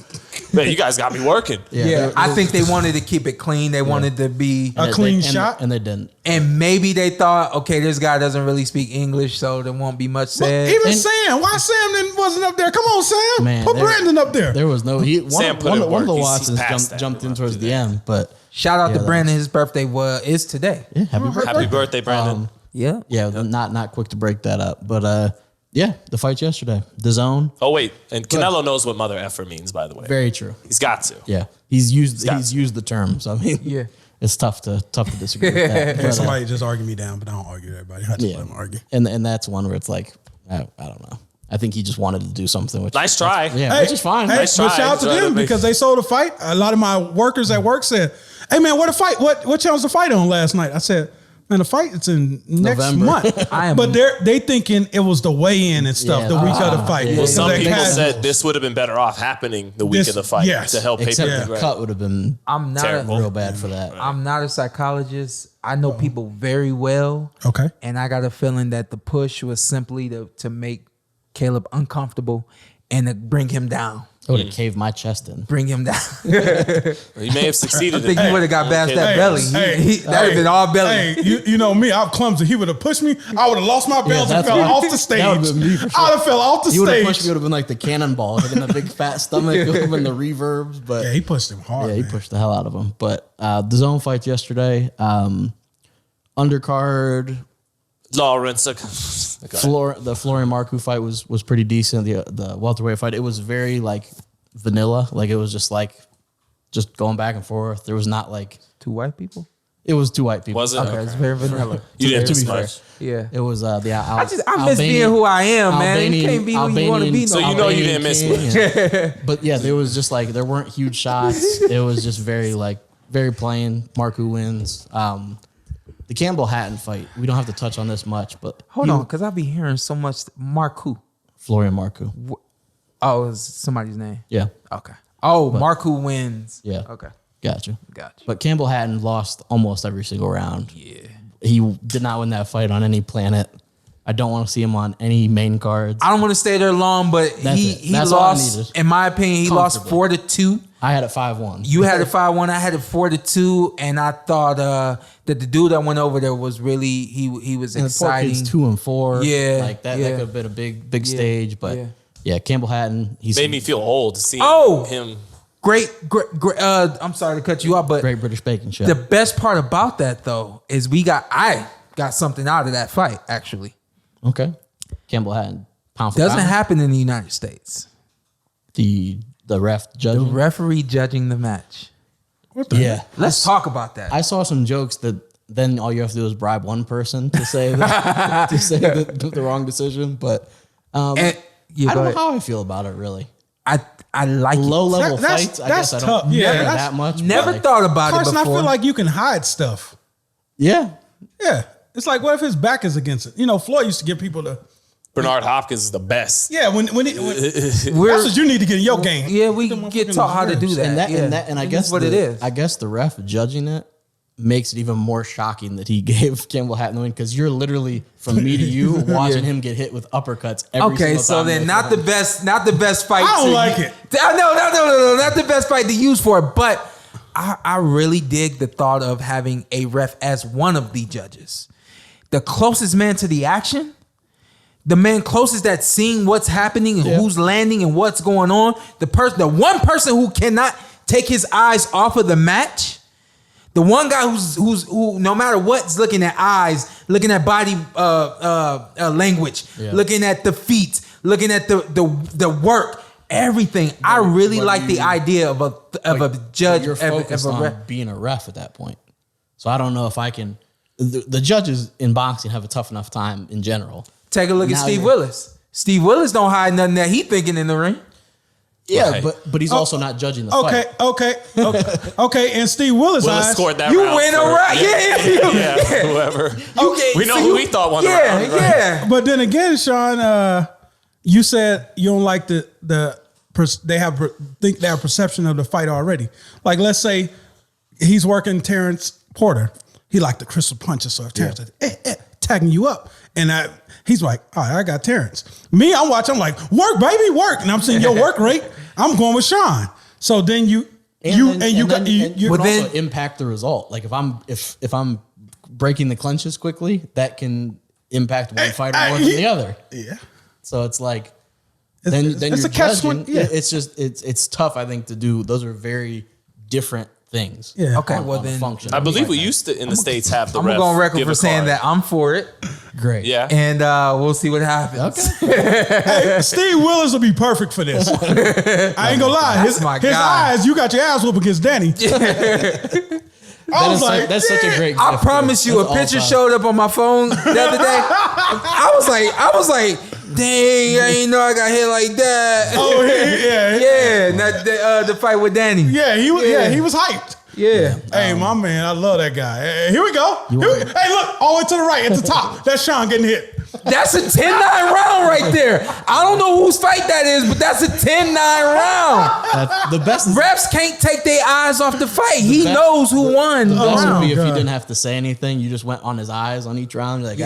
Man, you guys got me working. Yeah, I think they wanted to keep it clean. They wanted to be A clean shot. and they didn't. and maybe they thought, okay, this guy doesn't really speak English, so there won't be much said. Even Sam, why Sam didn't wasn't up there? Come on, Sam, Man, put Brandon up there. There was no. Sam put in One of the work. He's Watsons past that. jumped in towards the end, but Shout out Yeah, to Brandon. His birthday is today. yeah, happy birthday. Happy birthday, Brandon. Yeah. Yeah, not quick to break that up, but yeah, the fight yesterday, the zone, Oh wait, and Canelo knows what mother effer means, by the way. very true. He's got to. Yeah, he's got used the terms. I mean, Yeah. it's tough to disagree with that. Hey, But, somebody just argue me down, but I don't argue with everybody. I just yeah, let them argue. and that's one where it's like I don't know. I think he just wanted to do something. Which Nice try. Yeah, which is fine. Hey, Nice but try. shout out to Try to them make- because they sold a fight. A lot of my workers at work said, "Hey man, what a fight! What channel's the fight on last night?" I said, "Man, the fight it's in next November. month." But they thinking it was the weigh-in and stuff, Yeah. the week of the fight. Yeah. Well, Well, some They people had- said this would have been better off happening the week This- of the fight yes. to help pay Except per the cut would have been I'm not Terrible. real bad for that. I'm not a psychologist. I know people very well. Okay. And I got a feeling that the push was simply to make Caleb uncomfortable and to bring him down. I would have caved my chest in. Bring him down. He may have succeeded. I think he would have got past that belly. That would have been all belly. Hey, you know me, I'm clumsy. He would have pushed me. I would have lost my belt and that's fell what- off the stage. that would've been me for sure. I'd have fell off the He would have stage. pushed me. Would have been like the cannonball, hitting the big fat stomach, it would have been the reverbs. But Yeah, he pushed him hard. yeah, he man. pushed the hell out of him. But the zone fights yesterday, undercard. Lawrence. The Florian Marku fight was pretty decent. The welterweight fight, it was very like vanilla. Like it was just going back and forth. There was not like Two white people? it was two white people. Was it? Okay, it's very vanilla. You didn't To be miss fair. much. Yeah. It was the I miss being who I am, man. You can't be who you want to be. So you know you didn't miss much. But yeah, there was just like there weren't huge shots. It was just very plain. Marku wins. The Campbell Hatton fight. We don't have to touch on this much, but Hold on, because I be hearing so much. Marku. Florian Marku. Oh, it was somebody's name. Yeah, Okay. Oh, Marku wins. yeah. Okay. Gotcha. Gotcha. But Campbell Hatton lost almost every single round. Yeah. He did not win that fight on any planet. I don't want to see him on any main cards. I don't want to stay there long, but he That's all I lost. needed. In my opinion, he lost Comfortably. 4-2. I had it 5-1. You had it 5-1. I had it 4-2, and I thought that the dude that went over there was really he was and the poor exciting. kid's 2 and 4. Yeah, like that. yeah. That could have been a big stage, but yeah. yeah, Campbell Hatton. He's Made me feel old to see him. Great. I'm sorry to cut you off, but great British baking chef. the best part about that though is I got something out of that fight. Actually, Okay. Campbell Hatton. Pound for doesn't pound. happen in the United States. The ref The judging. referee judging the match. What the Yeah. Let's talk about that. I saw some jokes that then all you have to do is bribe one person to say to say the wrong decision, but And, yeah, I go don't know ahead. how I feel about it really. I like Low it. level That's- fights, I that's guess I tough. don't Yeah, care that's- that much. but Never like, thought about Carson, it I before. feel like you can hide stuff. Yeah. Yeah. It's like, what if his back is against it? You know, Floyd used to get people to. Bernard Hopkins is the best. Yeah, when that's We're- what you need to get in your game. Yeah, we Them get motherfucking taught how to do nerves. that. And that yeah. and I And guess that's what it is. I guess the ref judging it makes it even more shocking that he gave Campbell Hatton the win because you're literally from me to you watching him get hit with uppercuts every Okay, single so time. then they not throw the him. not the best fight. I don't to- like it. No, not the best fight to use for it. But I really dig the thought of having a ref as one of the judges, the closest man to the action, the man closest that's seeing what's happening and who's landing and what's going on. The one person who cannot take his eyes off of the match. The one guy who no matter what's looking at eyes, looking at body language, looking at the feet, looking at the work, everything. I really But like the idea of a judge. You're of a focused ref. on being a ref at that point. So I don't know if I can. The judges in boxing have a tough enough time in general. Take a look at Now Steve you're- Willis. Steve Willis don't hide nothing that he thinking in the ring. Yeah, Right. but he's also not judging the fight. Okay. And Steve Willis, Willis eyes, scored that You round. win a for- round. Yeah. whoever. You We know so who you- we thought won the yeah, round, right? Yeah. But then again, Sean, you said you don't like they think they have perception of the fight already. Like, let's say he's working Terrence Porter. He like the crystal punches. So if Terrence says, tagging you up, and he's like, all right, I got Terrence. Me, I'm watching. I'm like, work, baby, work, and I'm seeing your work rate. I'm going with Sean. So then you would then- also impact the result. Like if I'm breaking the clinches quickly, that can impact one fighter more than the other. Yeah. So it's like It's then a you're catch judging. yeah. It's just it's tough. I think to do. Those are very different things. Yeah. Okay, well on the then function. I believe we used to in the States have the I'm ref gonna go on record give for a saying card. that I'm for it, Great. Yeah. and we'll see what happens. Hey, Steve Willis will be perfect for this. I ain't gonna lie. That's my his guy. eyes, you got your ass whooped against Danny. I was like, That's such a great. I gift, promise too. you, a That's picture all-time. showed up on my phone the other day. I was like, dang, I ain't know I got hit like that. oh yeah. Yeah, not the fight with Danny. Yeah, he was hyped. Yeah. Hey, my man, I love that guy. Hey, here we go. Hey, look, all the way to the right at the top. That's Shawn getting hit. That's a 10-9 round right there. I don't know whose fight that is, but that's a 10-9 round. That's the best. Refs can't take their eyes off the fight. He best- knows who won the The best would round. be if you God. didn't have to say anything. You just went on his eyes on each round. You're like,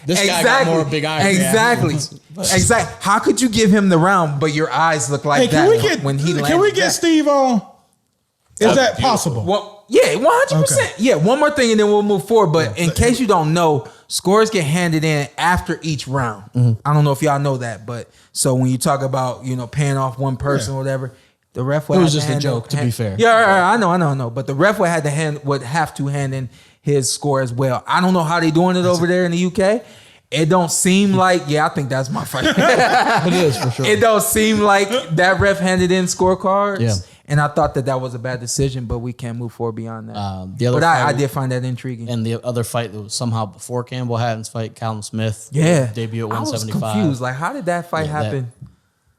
this guy got Exactly. more big eyes. Exactly. Exactly. How could you give him the round, but your eyes look like Hey, that when he can we landed get that? Steve on? Is that beautiful. possible? Well, yeah, 100%. Okay. Yeah, one more thing and then we'll move forward. But in case you don't know, scores get handed in after each round. I don't know if y'all know that, but so when you talk about, paying off one person or whatever, the ref would It was have just to a hand joke, to be fair. Yeah, I know. But the ref would have to hand in his score as well. I don't know how they doing it over there in the UK. It don't seem like, I think that's my fight. It is for sure. It don't seem like that ref handed in scorecards. Yeah. And I thought that was a bad decision, but we can't move forward beyond that. The other But I fight- did find that intriguing. And the other fight that was somehow before Campbell Hatton's fight, Callum Smith, Yeah. debut at I was 175. confused. Like, how did that fight Yeah, that- happen?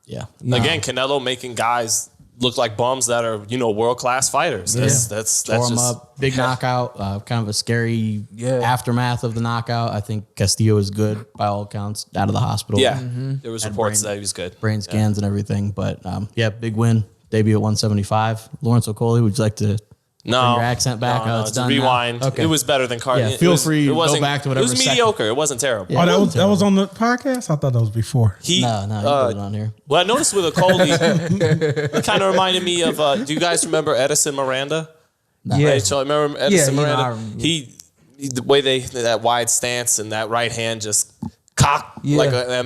Yeah. Again, Canelo making guys look like bums that are world class fighters. That's Tore him just up. Big knockout. Kind of a scary aftermath of the knockout. I think Castillo is good by all accounts out of the hospital. yeah. There was reports that he was good. Brain scans and everything. But big win. Debut at 175. Lawrence Okolie, would you like to bring your accent back? No, It's it's done now? rewind. Okay. It was better than Carter. Yeah, feel free to go back to whatever It was second. mediocre. It wasn't terrible. Yeah. Oh, that was on the podcast? I thought that was before. He, No, you put it on here. What I noticed with Okolie, it kind of reminded me of. Do you guys remember Edison Miranda? Yeah. Right, so I remember Edison Yeah, Miranda. I remember. He the way that wide stance and that right hand just cocked Yeah. like a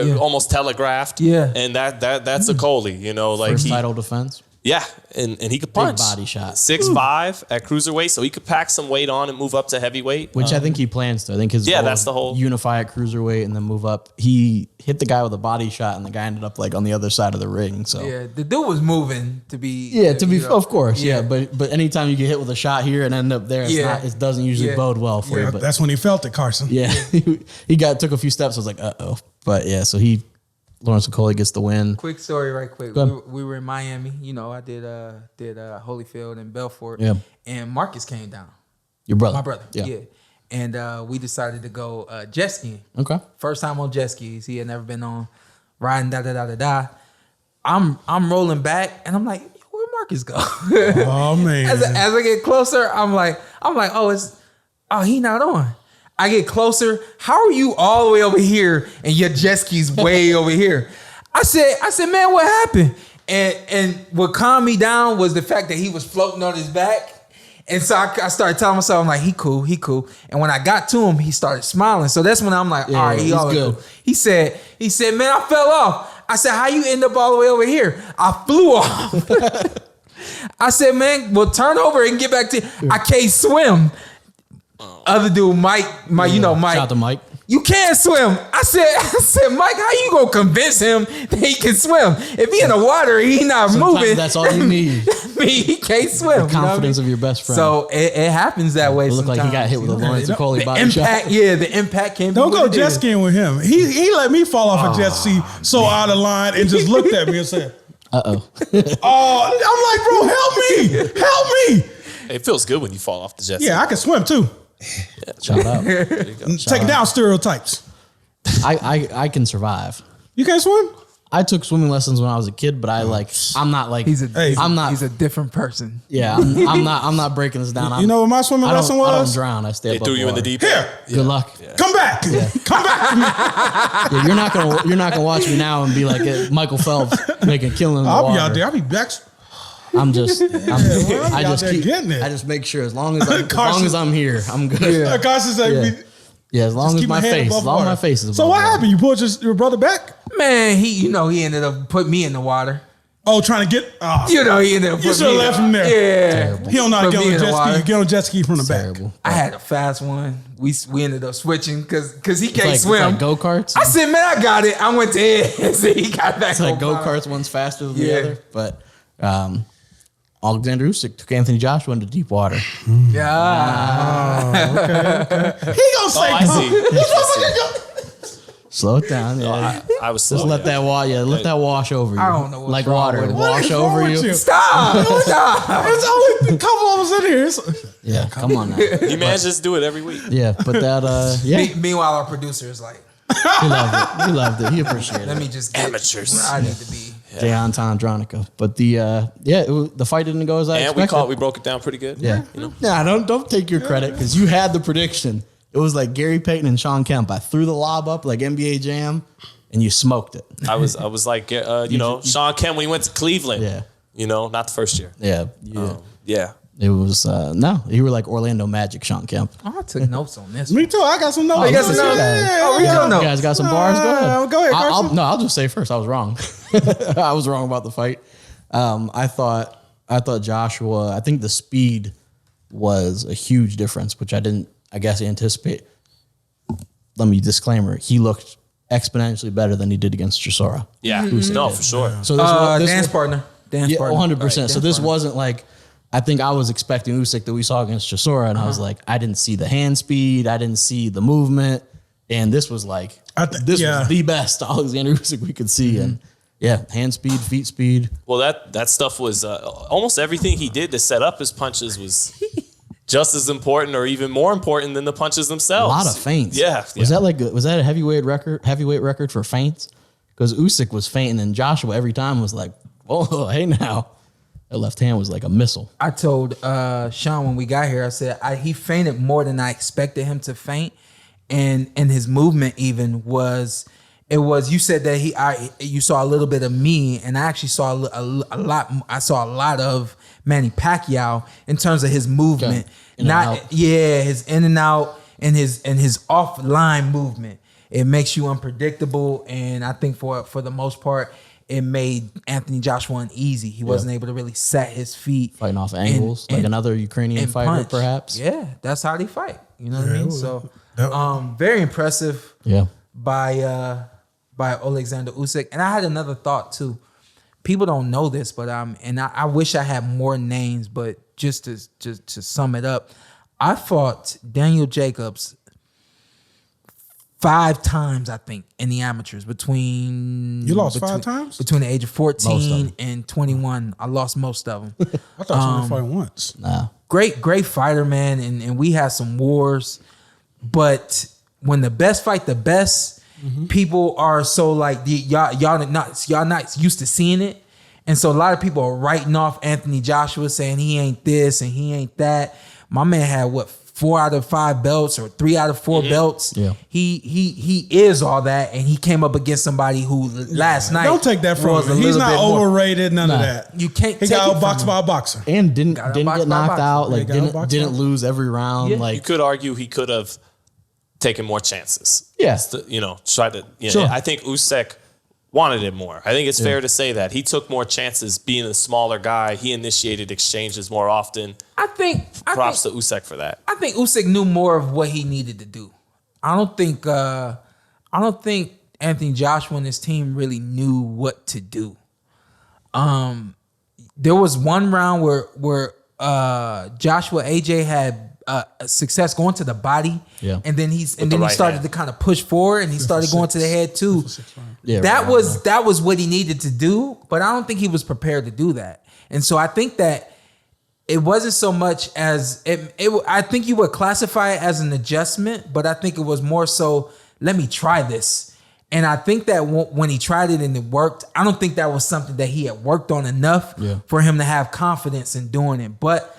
Yeah. almost telegraphed. Yeah. and that's Okolie. Like First he, title defense. yeah, and he could punch. body shot. 6'5" at cruiserweight, so he could pack some weight on and move up to heavyweight. Which I think he plans to. I think his goal that's is the whole- unify at cruiserweight and then move up. He hit the guy with a body shot and the guy ended up like on the other side of the ring. So Yeah, the dude was moving to be. of course, But anytime you get hit with a shot here and end up there, it doesn't usually Yeah. bode well for you. But That's when he felt it, Carson. yeah, he took a few steps. I was like, But yeah, so Lawrence Okolie gets the win. Quick story, right quick. Go ahead. We were in Miami. I did Holyfield and Belfort. Yeah. And Marcus came down. Your brother, My brother. Yeah. Yeah. And we decided to go jet skiing. Okay. First time on jet skis. He had never been on riding da. I'm rolling back and I'm like, where'd Marcus go? Oh, man. As I get closer, I'm like, he not on. I get closer. How are you all the way over here and your jet ski's way over here? I said, man, what happened? And what calmed me down was the fact that he was floating on his back. And so I started telling myself, I'm like, he cool. And when I got to him, he started smiling. So that's when I'm like, all right, he's all good. cool. He said, man, I fell off. I said, how you end up all the way over here? I flew off. I said, man, well, turn over and get back to. I can't swim. Other dude, Mike, Mike. Shout out to Mike. You can't swim. I said, Mike, how you gonna convince him that he can swim? If he in the water, he not Sometimes moving. that's all you need. He can't swim. The confidence of your best friend. So it happens that way. It looked like he got hit with a Lawrence Okolie body shot. The impact came. Don't go jet skiing with him. He let me fall off a jet ski so out of line and just looked at me and said, Uh-oh. I'm like, bro, help me. It feels good when you fall off the jet. Yeah, I can swim too. Shout out. Take down stereotypes. I can survive. You can't swim? I took swimming lessons when I was a kid, but I'm not like He's I'm a different person. I'm not breaking this down. You know what my swimming lesson I don't was? drown. I stay They above threw you in the water. deep Here, end. Good luck. come back. Come back to me. Yeah, you're not gonna watch me now and be like Michael Phelps making killing in the I'll be water. out there. I'll be back. I'm just I y'all just there keep getting it. I just make sure as long as I'm here, I'm good. Carson said, Yeah, as long just as keep my my head face, above as long as my water. face is So above what water. happened? You pulled your brother back? Man, he ended up putting me in the water. Oh, trying to get. He ended up putting You should have me left him there. Yeah. He don't know how to Put get me on in a the jet water. ski. Get on a jet ski from the back. Terrible. I had a fast one. We ended up switching because he can't It's swim. like go-karts. I said, man, I got it. I went to it. So he got back. It's like on fire. go-karts, one's faster than Yeah. the other. But Oleksandr Usyk took Anthony Joshua into deep water. Yeah. He gonna say, I see. Slow it down. Yeah. I was Just slow. let that let that wash over you. I don't know what's like wrong water, with it. What wash is wrong over with you. you? Stop. There's only a couple of us in here. It's- Yeah, come on now. You man just do it every week. Yeah, but that Meanwhile, our producer is like, he loved it. He loved it. He appreciated let it. me just get Amateurs. where I need to be. Jayon Tandronica. But the fight didn't go as I And expected. we broke it down pretty good. Yeah. Nah, don't take your credit because you had the prediction. It was like Gary Payton and Sean Kemp. I threw the lob up like NBA Jam, and you smoked it. I was like, Shawn Kemp when he went to Cleveland. Yeah. Not the first year. Yeah. Yeah. It was you were like Orlando Magic, Sean Kemp. Oh, I took notes on this. Me too. I got some notes. you got some notes? Oh, we got You notes. guys got some bars? Go ahead. Go ahead, Carson. I'll just say first. I was wrong. I was wrong about the fight. I thought Joshua. I think the speed was a huge difference, which I didn't. I guess anticipate. Let me disclaimer. He looked exponentially better than he did against Chisora. Yeah. No, for sure. So this Dance partner. yeah, partner. 100%. Right, So dance this partner. wasn't like. I think I was expecting Usyk that we saw against Chisora, and I was like, I didn't see the hand speed, I didn't see the movement, and this was like, this was the best Oleksandr Usyk we could see, and hand speed, feet speed. Well, that stuff was almost everything he did to set up his punches was just as important or even more important than the punches A themselves. lot of feints. Yeah. Was that a heavyweight record for feints? Because Usyk was feinting, and Joshua every time was like, oh, hey now. That left hand was like a missile. I told Sean when we got here, I said he fainted more than I expected him to faint, and his movement even was. It was. You said that you saw a little bit of me, and I actually saw a lot. I saw a lot of Manny Pacquiao in terms of his movement. Okay. In and out. His in and out and his offline movement. It makes you unpredictable, and I think for the most part, it made Anthony Joshua uneasy. He wasn't able to really set his feet. Fighting off angles, like another Ukrainian fighter, punch. perhaps. Yeah, that's how they fight. You know what I mean? So, very impressive Yeah. by Oleksandr Usyk. And I had another thought too. People don't know this, but I wish I had more names, but just to sum it up, I fought Daniel Jacobs 5 times, I think, in the amateurs between You lost 5 times? between the age of Most of 14 them. and 21. I lost most of them. I thought you only fight once. Nah. Great fighter, man, and we had some wars. But when the best fight the best, people are so like y'all not used to seeing it, and so a lot of people are writing off Anthony Joshua, saying he ain't this and he ain't that. My man had 4 out of 5 belts or 3 out of 4 belts. Yeah. He is all that, and he came up against somebody who last night. Don't take that from was a him. He's little not bit more- overrated. None of that. You can't. He take got it from outboxed him. by a boxer. And didn't Got get outboxed by knocked boxer. out. Like Yeah, got outboxed didn't out. lose every round. Yeah. You Like could argue he could have taken more chances. Yeah. Try to. Sure. I think Usyk wanted it more. I think it's fair to say that he took more chances being a smaller guy. He initiated exchanges more often. I think Props to Usyk for that. I think Usyk knew more of what he needed to do. I don't think Anthony Joshua and his team really knew what to do. There was one round where Joshua AJ had success going to the body, Yeah. and then he right started hand. to kind of push forward, and he started going to the head too. Yeah, that right, was what he needed to do, but I don't think he was prepared to do that. And so I think that it wasn't so much as I think you would classify it as an adjustment, but I think it was more so, let me try this. And I think that when he tried it and it worked, I don't think that was something that he had worked on enough for him to have confidence in doing it. But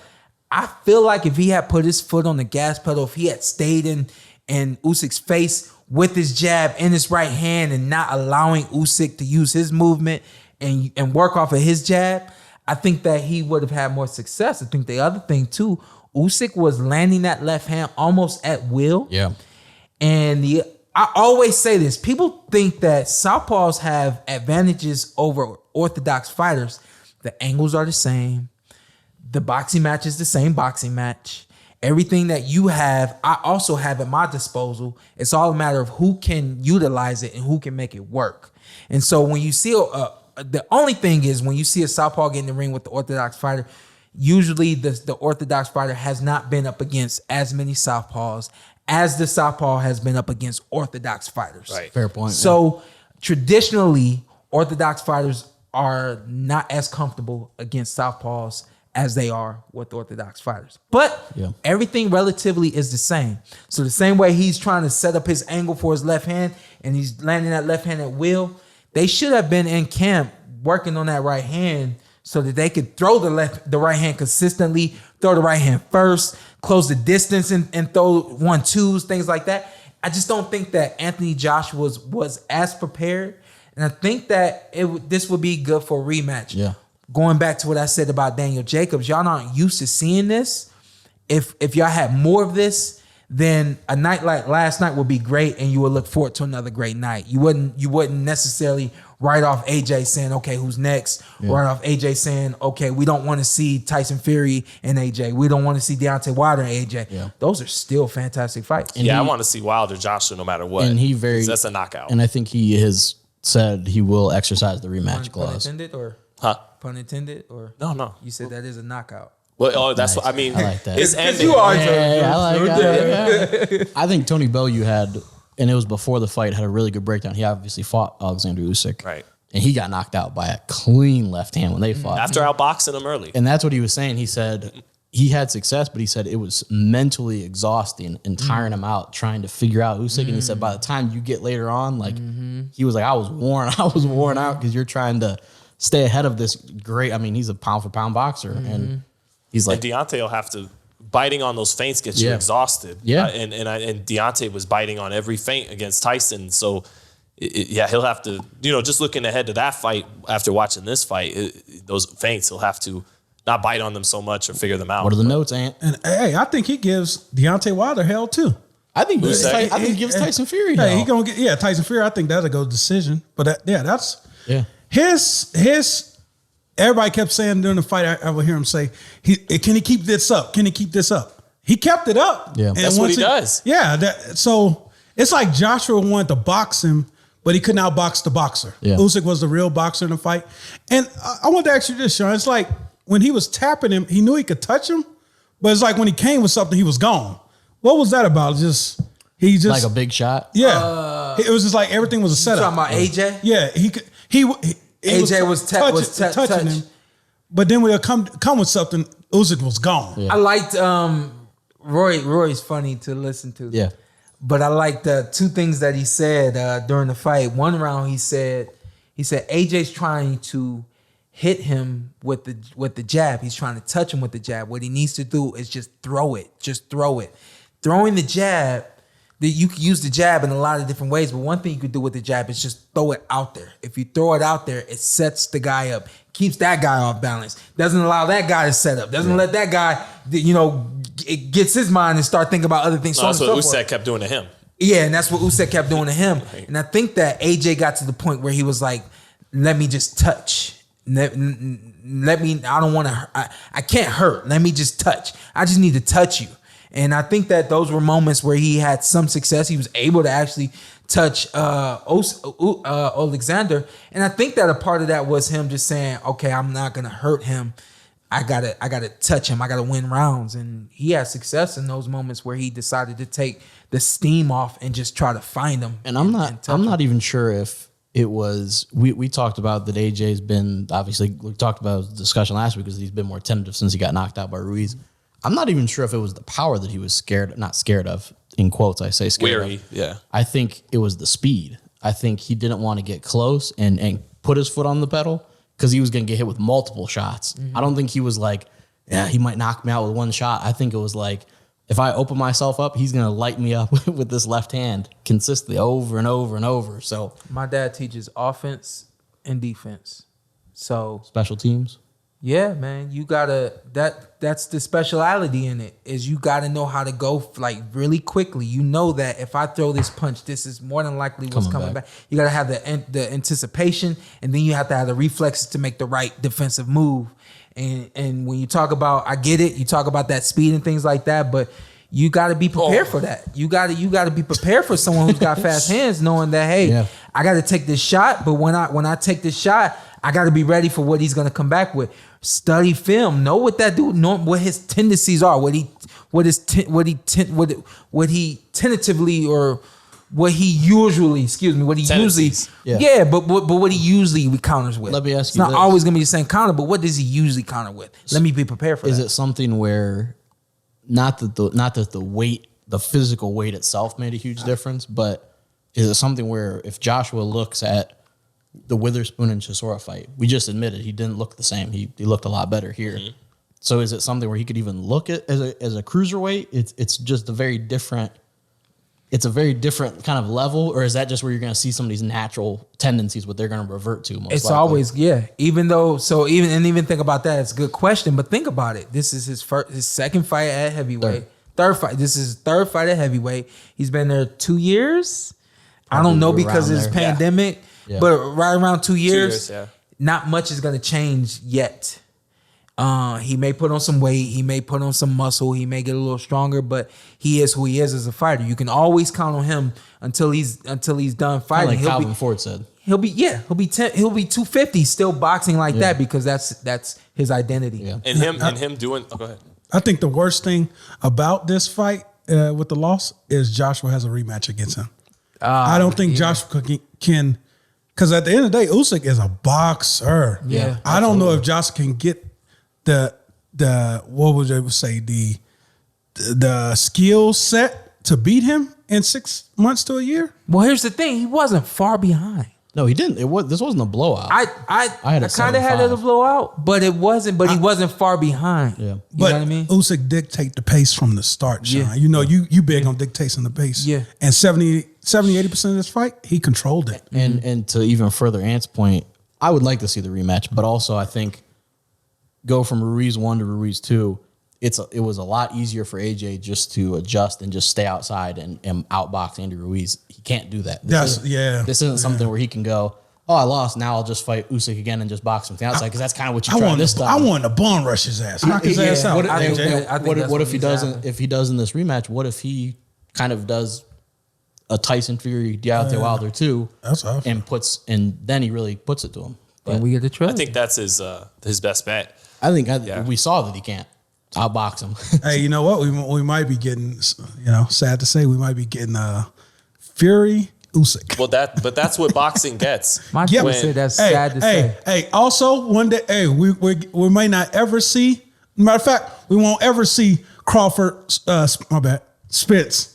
I feel like if he had put his foot on the gas pedal, if he had stayed in Usyk's face with his jab in his right hand and not allowing Usyk to use his movement and work off of his jab, I think that he would have had more success. I think the other thing too, Usyk was landing that left hand almost at will. Yeah. And I always say this. People think that southpaws have advantages over orthodox fighters. The angles are the same. The boxing match is the same boxing match. Everything that you have, I also have at my disposal. It's all a matter of who can utilize it and who can make it work. And so when you see, the only thing is when you see a southpaw get in the ring with the orthodox fighter, usually the orthodox fighter has not been up against as many southpaws as the southpaw has been up against orthodox fighters. Right. Fair point. So traditionally, orthodox fighters are not as comfortable against southpaws as they are with orthodox fighters. But everything relatively is the same. So the same way he's trying to set up his angle for his left hand and he's landing that left hand at will, they should have been in camp working on that right hand so that they could throw the right hand consistently, throw the right hand first, close the distance and throw 1-2s, things like that. I just don't think that Anthony Joshua was as prepared. And I think that this would be good for a rematch. Yeah. Going back to what I said about Daniel Jacobs, y'all not used to seeing this. If y'all had more of this, then a night like last night would be great, and you would look forward to another great night. You wouldn't necessarily write off AJ saying, okay, who's next? Yeah. Write off AJ saying, okay, we don't want to see Tyson Fury and AJ. We don't want to see Deontay Wilder and AJ. Yeah. Those are still fantastic fights. And I want to see Wilder Joshua no matter what. And that's a knockout. And I think he has said he will exercise the rematch clause. Pun intended or? Huh? Pun intended or? No. You said that is a knockout. Well, that's what I mean. I like that. It's ending. You are. I think Tony Bellew had, and it was before the fight, had a really good breakdown. He obviously fought Oleksandr Usyk. Right. And he got knocked out by a clean left hand when they fought. After outboxing him early. And that's what he was saying. He said he had success, but he said it was mentally exhausting and tiring him out trying to figure out Usyk. And he said by the time you get later on, like he was like, I was worn out because you're trying to stay ahead of this great. I mean, he's a pound for pound boxer, and he's like, and Deontay will have to biting on those feints gets you exhausted. Yeah, and Deontay was biting on every feint against Tyson, so he'll have to. Just looking ahead to that fight after watching this fight, those feints he'll have to not bite on them so much or figure them out. What are the notes, Ant? And hey, I think he gives Deontay Wilder hell too. I think he gives Tyson Fury hell. Hey, he gonna get Tyson Fury. I think that'll go decision. But that's his. Everybody kept saying during the fight, I would hear him say, can he keep this up? Can he keep this up? He kept it up. Yeah, and that's what he does. Yeah, so it's like Joshua wanted to box him, but he couldn't outbox the boxer. Yeah. Usyk was the real boxer in the fight. And I want to ask you this, Shawn. It's like when he was tapping him, he knew he could touch him, but it's like when he came with something, he was gone. What was that about? He just like a big shot. Yeah, it was just like everything was a setup. You talking about AJ? Yeah, he AJ was touching him, but then when it come with something, Usyk was gone. Yeah. I liked Roy. Roy's funny to listen to. Yeah, but I liked the two things that he said during the fight. One round, he said AJ's trying to hit him with the jab. He's trying to touch him with the jab. What he needs to do is just throw it. Just throw it. Throwing the jab. You can use the jab in a lot of different ways, but one thing you could do with the jab is just throw it out there. If you throw it out there, it sets the guy up, keeps that guy off balance, doesn't allow that guy to set up, doesn't let that guy, it gets his mind and start thinking about other things. No, that's what Usyk kept doing to him. Yeah, and that's what Usyk kept doing to him. Right. And I think that AJ got to the point where he was like, let me just touch. Let me, I don't want to, I can't hurt. Let me just touch. I just need to touch you. And I think that those were moments where he had some success. He was able to actually touch Oleksandr. And I think that a part of that was him just saying, okay, I'm not going to hurt him. I gotta touch him. I gotta win rounds. And he had success in those moments where he decided to take the steam off and just try to find him. And I'm not even sure if it was, we talked about that AJ's been, obviously we talked about the discussion last week because he's been more tentative since he got knocked out by Ruiz. I'm not even sure if it was the power that he was not scared of, in quotes, I say scared Weary, of. yeah. I think it was the speed. I think he didn't want to get close and put his foot on the pedal because he was going to get hit with multiple shots. Mm-hmm. I don't think he was like, yeah, he might knock me out with one shot. I think it was like, if I open myself up, he's going to light me up with this left hand consistently over and over and over. So my dad teaches offense and defense. So special teams. Yeah, man, you gotta that's the speciality in it is you gotta know how to go like really quickly. You know that if I throw this punch, this is more than likely what's coming back. You gotta have the anticipation, and then you have to have the reflexes to make the right defensive move. And when you talk about, I get it, you talk about that speed and things like that, but you got to be prepared for that. You got to be prepared for someone who's got fast hands, knowing that I got to take this shot, but when I take this shot, I got to be ready for what he's going to come back with. Study film, know what that dude, know what his tendencies are, what he tentatively or what he usually, what he Tendencies. usually, but what he usually counters with. Let me ask it's you not this. always gonna be the same counter, but what does he usually counter with? Let me be prepared for Is that. it something where not that the weight, the physical weight itself made a huge difference, but is it something where if Joshua looks at the Witherspoon and Chisora fight, we just admitted he didn't look the same. He looked a lot better here. Mm-hmm. So is it something where he could even look at as a cruiserweight? It's just a very different. It's a very different kind of level, or is that just where you're going to see some of these natural tendencies, what they're going to revert to? Most It's likely? always even think about that. It's a good question, but think about it. This is his second fight at heavyweight. Third fight. This is his third fight at heavyweight. He's been there 2 years. I don't know because of this pandemic, but right around 2 years. 2 years, Not much is going to change yet. He may put on some weight, he may put on some muscle, he may get a little stronger, but he is who he is as a fighter. You can always count on him until he's done fighting. Like Calvin Ford said, he'll be 250 still boxing like that because that's his identity. Yeah. And him doing. Oh, go ahead. I think the worst thing about this fight with the loss is Joshua has a rematch against him. I don't think Joshua can, because at the end of the day, Usyk is a boxer. Yeah, I don't know if Joshua can get the what would I say the skill set to beat him in 6 months to a year. Well, here's the thing: he wasn't far behind. no, he didn't. This wasn't a blowout. I had a kind of had it a 7-5. blowout, but it wasn't. But he wasn't far behind. Yeah. You But know what I mean? Usyk dictate the pace from the start, Sean. Yeah. You know, you big on dictating the pace. Yeah. And 70-80% of this fight, he controlled it. And to even further Ant's point, I would like to see the rematch, but also I think go from Ruiz 1 to Ruiz 2. It was a lot easier for AJ just to adjust and just stay outside and outbox Andy Ruiz. He can't do that. This isn't something where he can go, oh, I lost. Now I'll just fight Usyk again and just box him from the outside because that's kind of what you tried this time. I want to bum rush his ass, knock his ass out. What, I think that's what if he he's doesn't? having. If he does in this rematch, what if he kind of does a Tyson Fury Deontay Wilder 2 That's awesome. and then he really puts it to him. And we get the trust. I think that's his best bet. I think we saw that he can't outbox him. Hey, you know what? We might be getting, sad to say, we might be getting Fury Usyk. Well, that's what boxing gets. My Yeah, team would when- say that's sad to say. Hey, also one day, we might not ever see. Matter of fact, we won't ever see Crawford. Spence.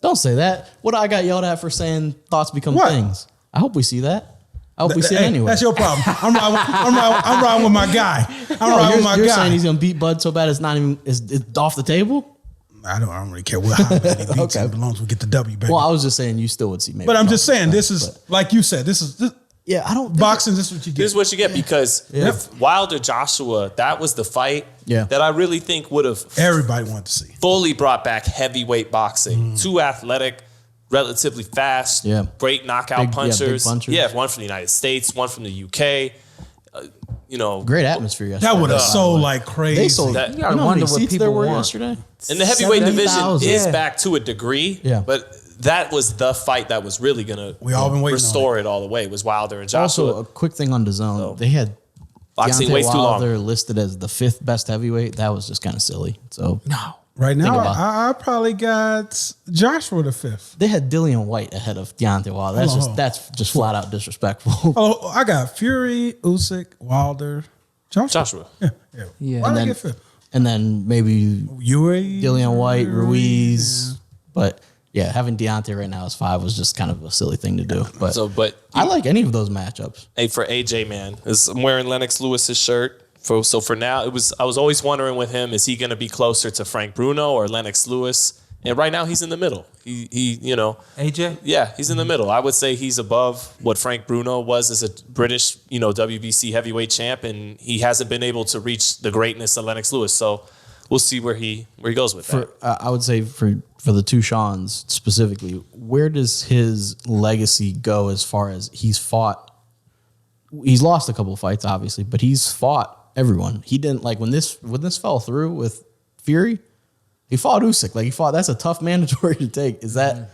Don't say that. What I got yelled at for saying thoughts become What? things. I hope we see that. I hope we see it Hey, anyway. That's your problem. I'm riding with my guy. You're saying he's gonna beat Bud so bad it's not even it's off the table. I don't really care how many beats Okay. it belongs. We get the W, baby. Well, I was just saying you still would see maybe. But I'm just saying, this but- is like you said. This is yeah. I don't think boxing. This is what you get. This is what you get because with Wilder Joshua, that was the fight that I really think would have Everybody wanted to see. fully brought back heavyweight boxing. Two athletic, relatively fast, great knockout punchers. big punchers. Yeah, one from the United States, one from the UK. great atmosphere yesterday. That would have by the sold way. like crazy. They sold that- that. You gotta wonder what people there were want. yesterday. And the heavyweight division 70,000. is Yeah. back to a degree. Yeah. But that was the fight that was really going to We all been waiting on restore it all the way was Wilder and Joshua. Also, a quick thing on DAZN. They had Boxing Deontay waits too long. Wilder listed as the 5th best heavyweight. That was just kind of silly. So Right now, about it. I probably got Joshua the 5th. they had Dillian White ahead of Deontay Wilder. That's just flat out disrespectful. Oh, I got Fury, Usyk, Wilder, Joshua. Yeah. Why And did I then- get 5th? And then maybe Dillian White, Ruiz. But yeah, having Deontay right now as 5 was just kind of a silly thing to do. But I like any of those matchups. Hey, for AJ, man, I'm wearing Lennox Lewis's shirt. So for now, I was always wondering with him, is he going to be closer to Frank Bruno or Lennox Lewis? And right now he's in the middle. He you know. AJ? Yeah, he's in the middle. I would say he's above what Frank Bruno was as a British, WBC heavyweight champ, and he hasn't been able to reach the greatness of Lennox Lewis. So we'll see where he goes with that. I would say for the two Shawns specifically, where does his legacy go as far as he's fought? He's lost a couple of fights, obviously, but he's fought everyone. He didn't like when this fell through with Fury. He fought Usyk. That's a tough mandatory to take. Is that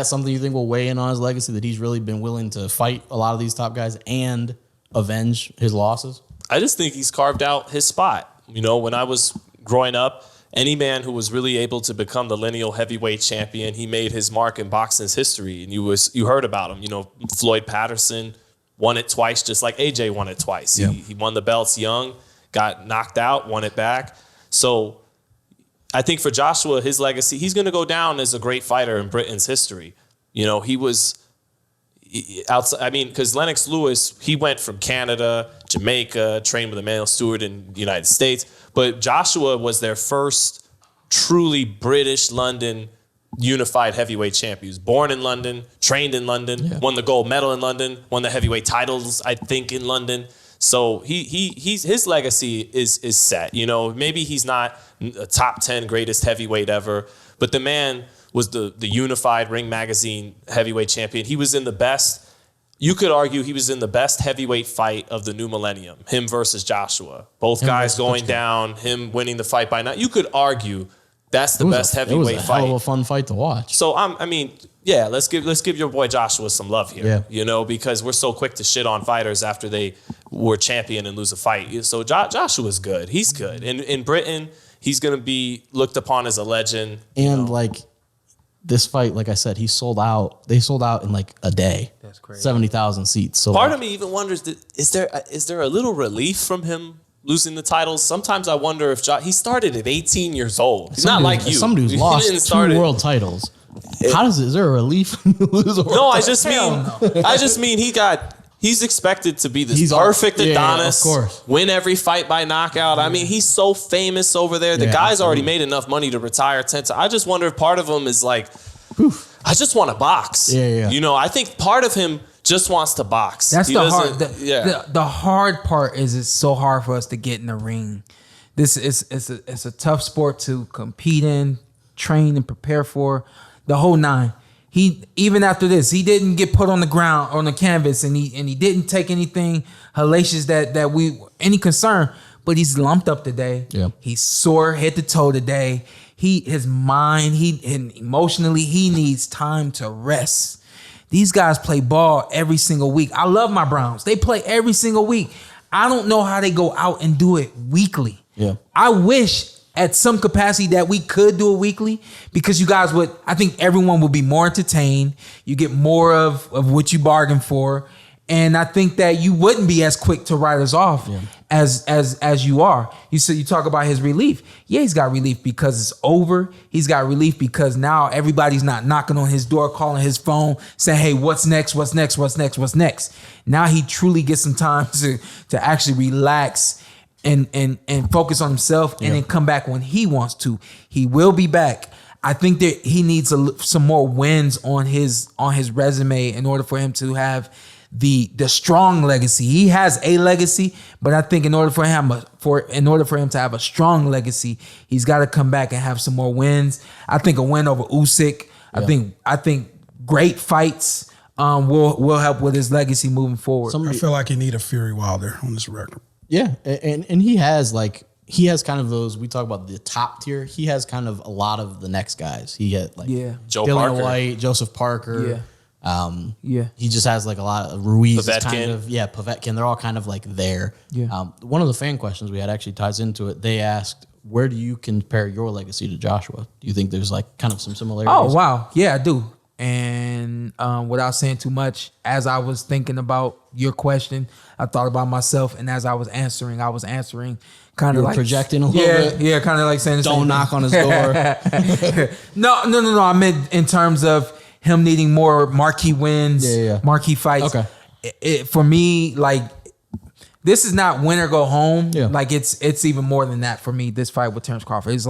something you think will weigh in on his legacy, that he's really been willing to fight a lot of these top guys and avenge his losses? I just think he's carved out his spot. When I was growing up, any man who was really able to become the lineal heavyweight champion, he made his mark in boxing's history. And you heard about him. Floyd Patterson won it twice, just like AJ won it twice. Yeah. He won the belts young, got knocked out, won it back. So I think for Joshua, his legacy, he's going to go down as a great fighter in Britain's history. He was outside. Because Lennox Lewis, he went from Canada, Jamaica, trained with Emmanuel Stewart in the United States. But Joshua was their first truly British London unified heavyweight champion. He was born in London, trained in London, won the gold medal in London, won the heavyweight titles, I think, in London. So his legacy is set. Maybe he's not a top 10 greatest heavyweight ever, but the man was the unified Ring Magazine heavyweight champion. He was in the best. You could argue he was in the best heavyweight fight of the new millennium, him versus Joshua. Both guys going down, him winning the fight by 9. You could argue that's the best heavyweight fight. It was a hell of a fun fight to watch. So let's give your boy Joshua some love here. Yeah. Because we're so quick to shit on fighters after they were champion and lose a fight. So Joshua's good. He's good. In Britain, he's going to be looked upon as a legend. And this fight, like I said, he sold out. They sold out in a day. That's crazy. 70,000 seats. So part of me even wonders, is there a little relief from him losing the titles? Sometimes I wonder if he started at 18 years old. He's not like you. Somebody who's lost 2 world titles. Is there a relief when you lose a world No, title? I just mean he's expected to be this perfect Adonis, of course. Win every fight by knockout. He's so famous over there. The guy's already made enough money to retire 10 times. I just wonder if part of him is I just want to box. Yeah. I think part of him just wants to box. That's the hard part is it's so hard for us to get in the ring. It's a tough sport to compete in, train and prepare for, the whole 9. He even after this, he didn't get put on the ground on the canvas, and he didn't take anything hellacious that we any concern. But he's lumped up today. Yeah. He's sore head to toe today. His mind, and emotionally, he needs time to rest. These guys play ball every single week. I love my Browns. They play every single week. I don't know how they go out and do it weekly. Yeah. I wish at some capacity that we could do it weekly, because you guys I think everyone would be more entertained. You get more of what you bargained for. And I think that you wouldn't be as quick to write us off as you are. You talk about his relief. Yeah, he's got relief because it's over. He's got relief because now everybody's not knocking on his door, calling his phone, saying, hey, what's next? What's next? What's next? What's next? Now he truly gets some time to actually relax and focus on himself, and then come back when he wants to. He will be back. I think that he needs some more wins on his resume in order for him to have the strong legacy. He has a legacy, but I think in order for him to have a strong legacy, he's got to come back and have some more wins. I think a win over Usyk. Yeah. I think great fights will help with his legacy moving forward. I feel like he need a Fury Wilder on this record. Yeah, and he has kind of those, we talk about the top tier. He has kind of a lot of the next guys. He had Joe Dillian Parker. White, Joseph Parker. Yeah. He just has a lot of Ruiz. Povetkin. Povetkin. They're all kind of there. Yeah. One of the fan questions we had actually ties into it. They asked, where do you compare your legacy to Joshua? Do you think there's kind of some similarities? Oh, wow. Yeah, I do. And without saying too much, as I was thinking about your question, I thought about myself, and as I was answering kind of projecting a little bit. Yeah, kind of like saying, don't knock on his door. No. I meant in terms of him needing more marquee wins, marquee fights. Okay. For me, this is not win or go home. Yeah. It's even more than that for me. This fight with Terrence Crawford is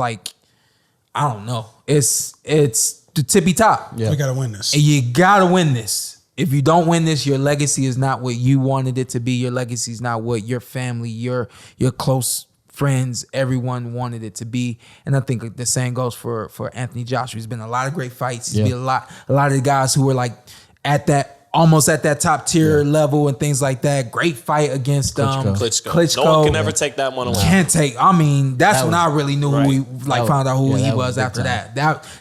I don't know. It's the tippy top. Yeah. We got to win this. And you gotta win this. If you don't win this, your legacy is not what you wanted it to be. Your legacy is not what your family, your close friends, everyone wanted it to be. And I think the same goes for Anthony Joshua. He's been a lot of great fights. He's been a lot of the guys who were like almost at that top tier level and things like that. Great fight against Klitschko. No one can ever take that one away. Can't take. I mean, that's when I really knew who he found out who he was after that.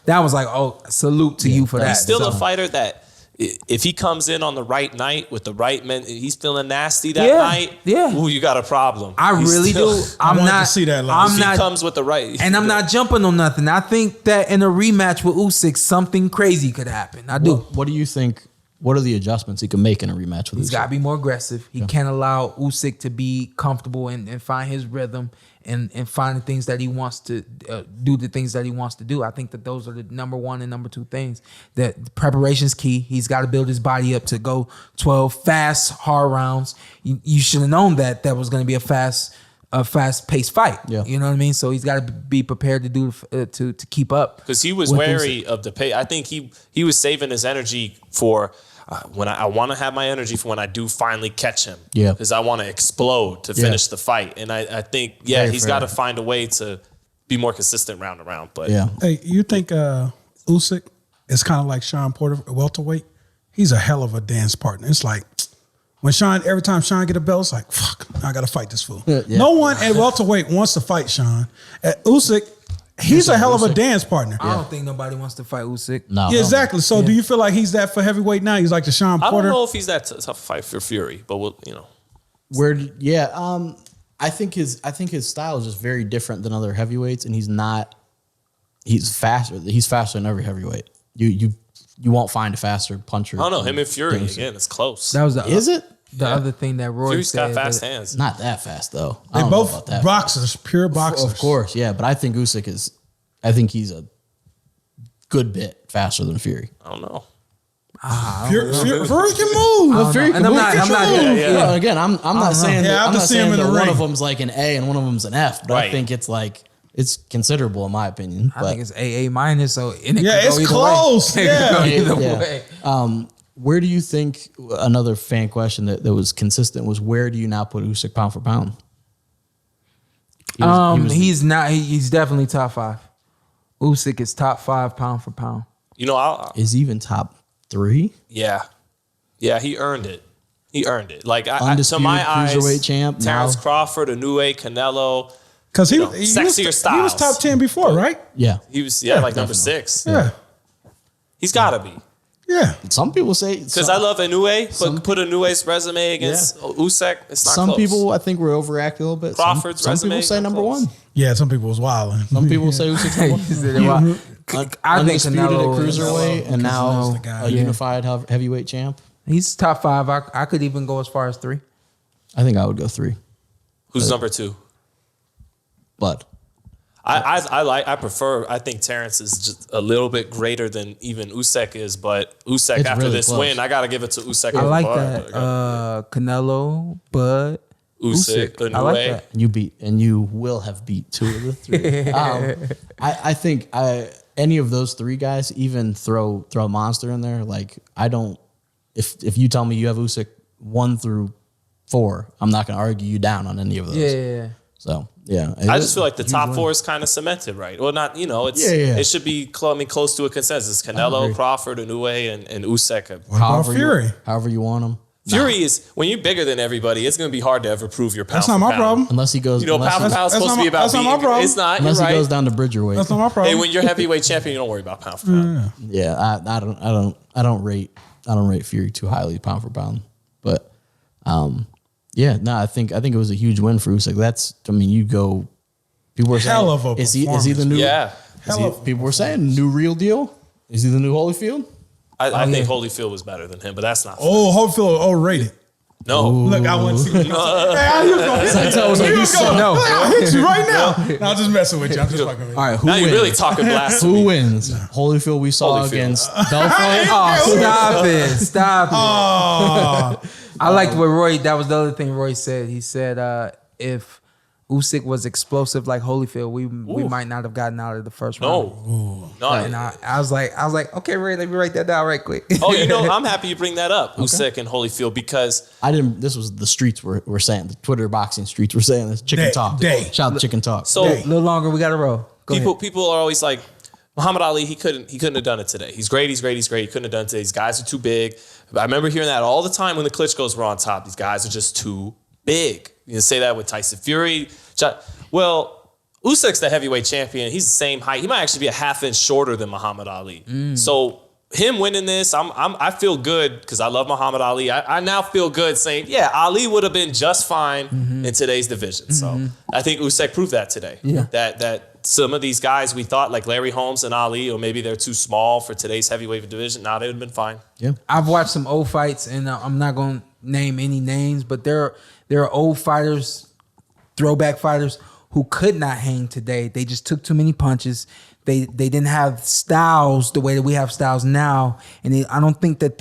That was like, oh, salute to you for that. He's still a fighter that if he comes in on the right night with the right men, he's feeling nasty that night. Yeah. Ooh, you got a problem. I really do. I wanted to see that live. If he comes with the right, and I'm not jumping on nothing. I think that in a rematch with Usyk, something crazy could happen. I do. What do you think? What are the adjustments he can make in a rematch with Usyk? He's got to be more aggressive. He can't allow Usyk to be comfortable and find his rhythm and find the things that he wants to do, the things that he wants to do. I think that those are the number one and number two things. That preparation's key. He's got to build his body up to go 12 fast, hard rounds. You should have known that was going to be a fast-paced fight. Yeah. You know what I mean? So he's got to be prepared to do to keep up. Because he was wary of the pace. I think he was saving his energy for when I want to have my energy for when I do finally catch him. Yeah. Because I want to explode to finish the fight. And I think, he's got to find a way to be more consistent round to round. But hey, you think Usyk is kind of like Shawn Porter, welterweight? He's a hell of a dance partner. It's like when every time Shawn get a belt, it's like, fuck, I got to fight this fool. No one at welterweight wants to fight Shawn. At Usyk, he's a hell of a dance partner. I don't think nobody wants to fight Usyk. No. Yeah, exactly. So do you feel like he's that for heavyweight now? He's like the Shawn Porter? I don't know if he's that tough fight for Fury, but I think his style is just very different than other heavyweights, and he's faster. He's faster than every heavyweight. You won't find a faster puncher. I don't know. Him and Fury, again, it's close. That was Is it? The other thing that Roy Fury's said. got fast hands. Not that fast though. They both boxers, pure boxers. Of course, yeah. But I think Usyk he's a good bit faster than Fury. I don't know. Fury can move. Fury can move. Again, I'm not saying that one of them's like an A and one of them's an F, but I think it's considerable in my opinion. I think it's AA minus, so it's close. Either way. Where do you think, another fan question that was consistent was, where do you now put Usyk pound for pound? He's definitely top 5. Usyk is top 5 pound for pound. Is he even top 3? Yeah, he earned it. Like Undisputed to my eyes, cruiserweight champ. Terrence Crawford, Inoue, Canelo. Because he sexier styles. He was top 10 before, right? Yeah. He was number 6. Yeah. He's got to be. Yeah. Some people say, because I love Inoue, but put Inoue's resume against Usyk, it's not some close. People, I think, were overreacting a little bit. Crawford's some resume, people say number close. 1. Yeah, some people was wilding. Some people say Usyk's number 1. I think Undisputed at Canelo cruiserweight and now a Yeah. unified heavyweight champ. He's top 5. I could even go as far as 3. I think I would go 3. Who's number 2? But I think Terrence is just a little bit greater than even Usyk is, but Usyk It's after really this close. win, I gotta give it to Usyk. I like that. Canelo, but Usyk, I like Inoue. that. and you will have beat 2 of the 3. I think any of those 3 guys, even throw a monster in there. Like I don't. If you tell me you have Usyk 1 through 4, I'm not going to argue you down on any of those. Yeah. So yeah, I just feel like the top 4 is kind of cemented, right? Well, not it should be close to a consensus. Canelo, Crawford, Inoue, and Usyk. What about Fury? However you want him. Fury is, when you're bigger than everybody, it's going to be hard to ever prove your pound. That's not my problem. Unless he goes, pound for pound is supposed to be about that's not my beating. problem. It's not. unless You're he right. goes down to Bridgerweight. That's not my problem. Hey, when you're heavyweight champion, you don't worry about pound for pound. Yeah, I don't rate Fury too highly pound for pound. But I think it was a huge win for Usyk. You go. People were saying, Hell of a is he the new? Yeah. People were saying new real deal. Is he the new Holyfield? I think Holyfield was better than him, but that's not. Holyfield overrated. No. Look, I want to see. Hey, I was going no. I'll hit you right now. No, I'm just messing with you. I'm just fucking with you. All right, who Now wins? you're really talking blasphemy. Who wins? Holyfield we saw Holyfield. against Belfort. Stop it. Oh, I liked what Roy, that was the other thing Roy said. He said, if Usyk was explosive like Holyfield, we might not have gotten out of the first round. No. And I was like, okay, Ray, let me write that down right quick. Oh, I'm happy you bring that up, Usyk and Holyfield, because This was the streets were saying, the Twitter boxing streets were saying this. Chicken talk. Shout out to Chicken Talk. so A little longer, we got to roll. Go ahead. people are always like, Muhammad Ali, he couldn't have done it today. He's great. He couldn't have done it today. These guys are too big. I remember hearing that all the time when the Klitschko's were on top. These guys are just too big. You can say that with Tyson Fury. Well, Usyk's the heavyweight champion. He's the same height. He might actually be a half inch shorter than Muhammad Ali. So him winning this, I feel good because I love Muhammad Ali. I now feel good saying, yeah, Ali would have been just fine in today's division. So I think Usyk proved that today. Yeah. That some of these guys we thought like Larry Holmes and Ali, or maybe they're too small for today's heavyweight division. Nah, they would have been fine. Yeah. I've watched some old fights, and I'm not going to name any names, but there are old fighters, throwback fighters, who could not hang today. They just took too many punches. They didn't have styles the way that we have styles now, and I don't think that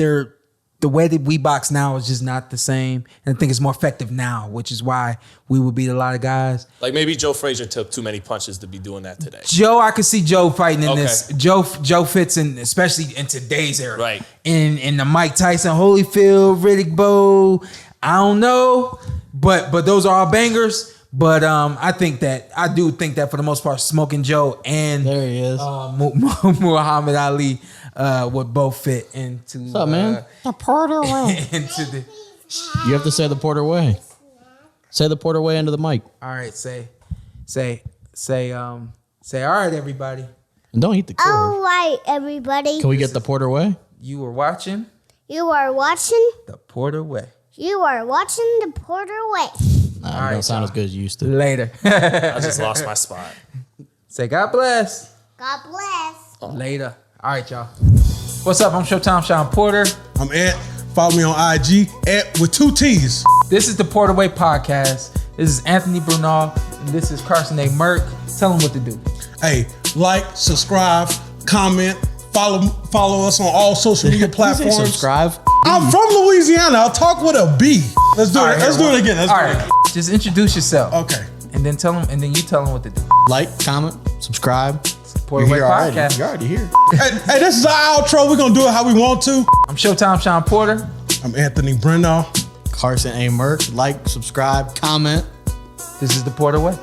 the way that we box now is just not the same. And I think it's more effective now, which is why we would beat a lot of guys. Like maybe Joe Frazier took too many punches to be doing that today. Joe, I could see Joe fighting in Okay. this. Joe fits in, especially in today's era. Right. In the Mike Tyson, Holyfield, Riddick Bowe. I don't know, but those are all bangers. But I do think that for the most part, Smoking Joe and There he is. Muhammad Ali would both fit into. What's up, man? The Porter way. Into the. You have to say the Porter way. Say the Porter way into the mic. All right, say, all right, everybody. And don't eat the cord. All right, everybody. Can we get the Porter way? You were watching You are watching. the Porter Way. You are watching the Porter Way. Nah, it right, don't sound as good as you used to. Later. I just lost my spot. Say God bless. God bless. Later. All right, y'all. What's up? I'm Showtime Shawn Porter. I'm Ed. Follow me on IG, Ed with 2 T's. This is the Porter Way Podcast. This is Anthony Brunel, and this is Carson A. Merck. Tell them what to do. Hey, like, subscribe, comment, follow us on all social media platforms. Subscribe. I'm from Louisiana. I'll talk with a B. Let's do it. Let's do it again. All right. Just introduce yourself. Okay. And then you tell them what to do. Like, comment, subscribe. Porter Way already. Podcast. You're already here. Hey, this is our outro. We're going to do it how we want to. I'm Showtime Shawn Porter. I'm Anthony Brendall. Carson A. Merck. Like, subscribe, comment. This is the Porter Way.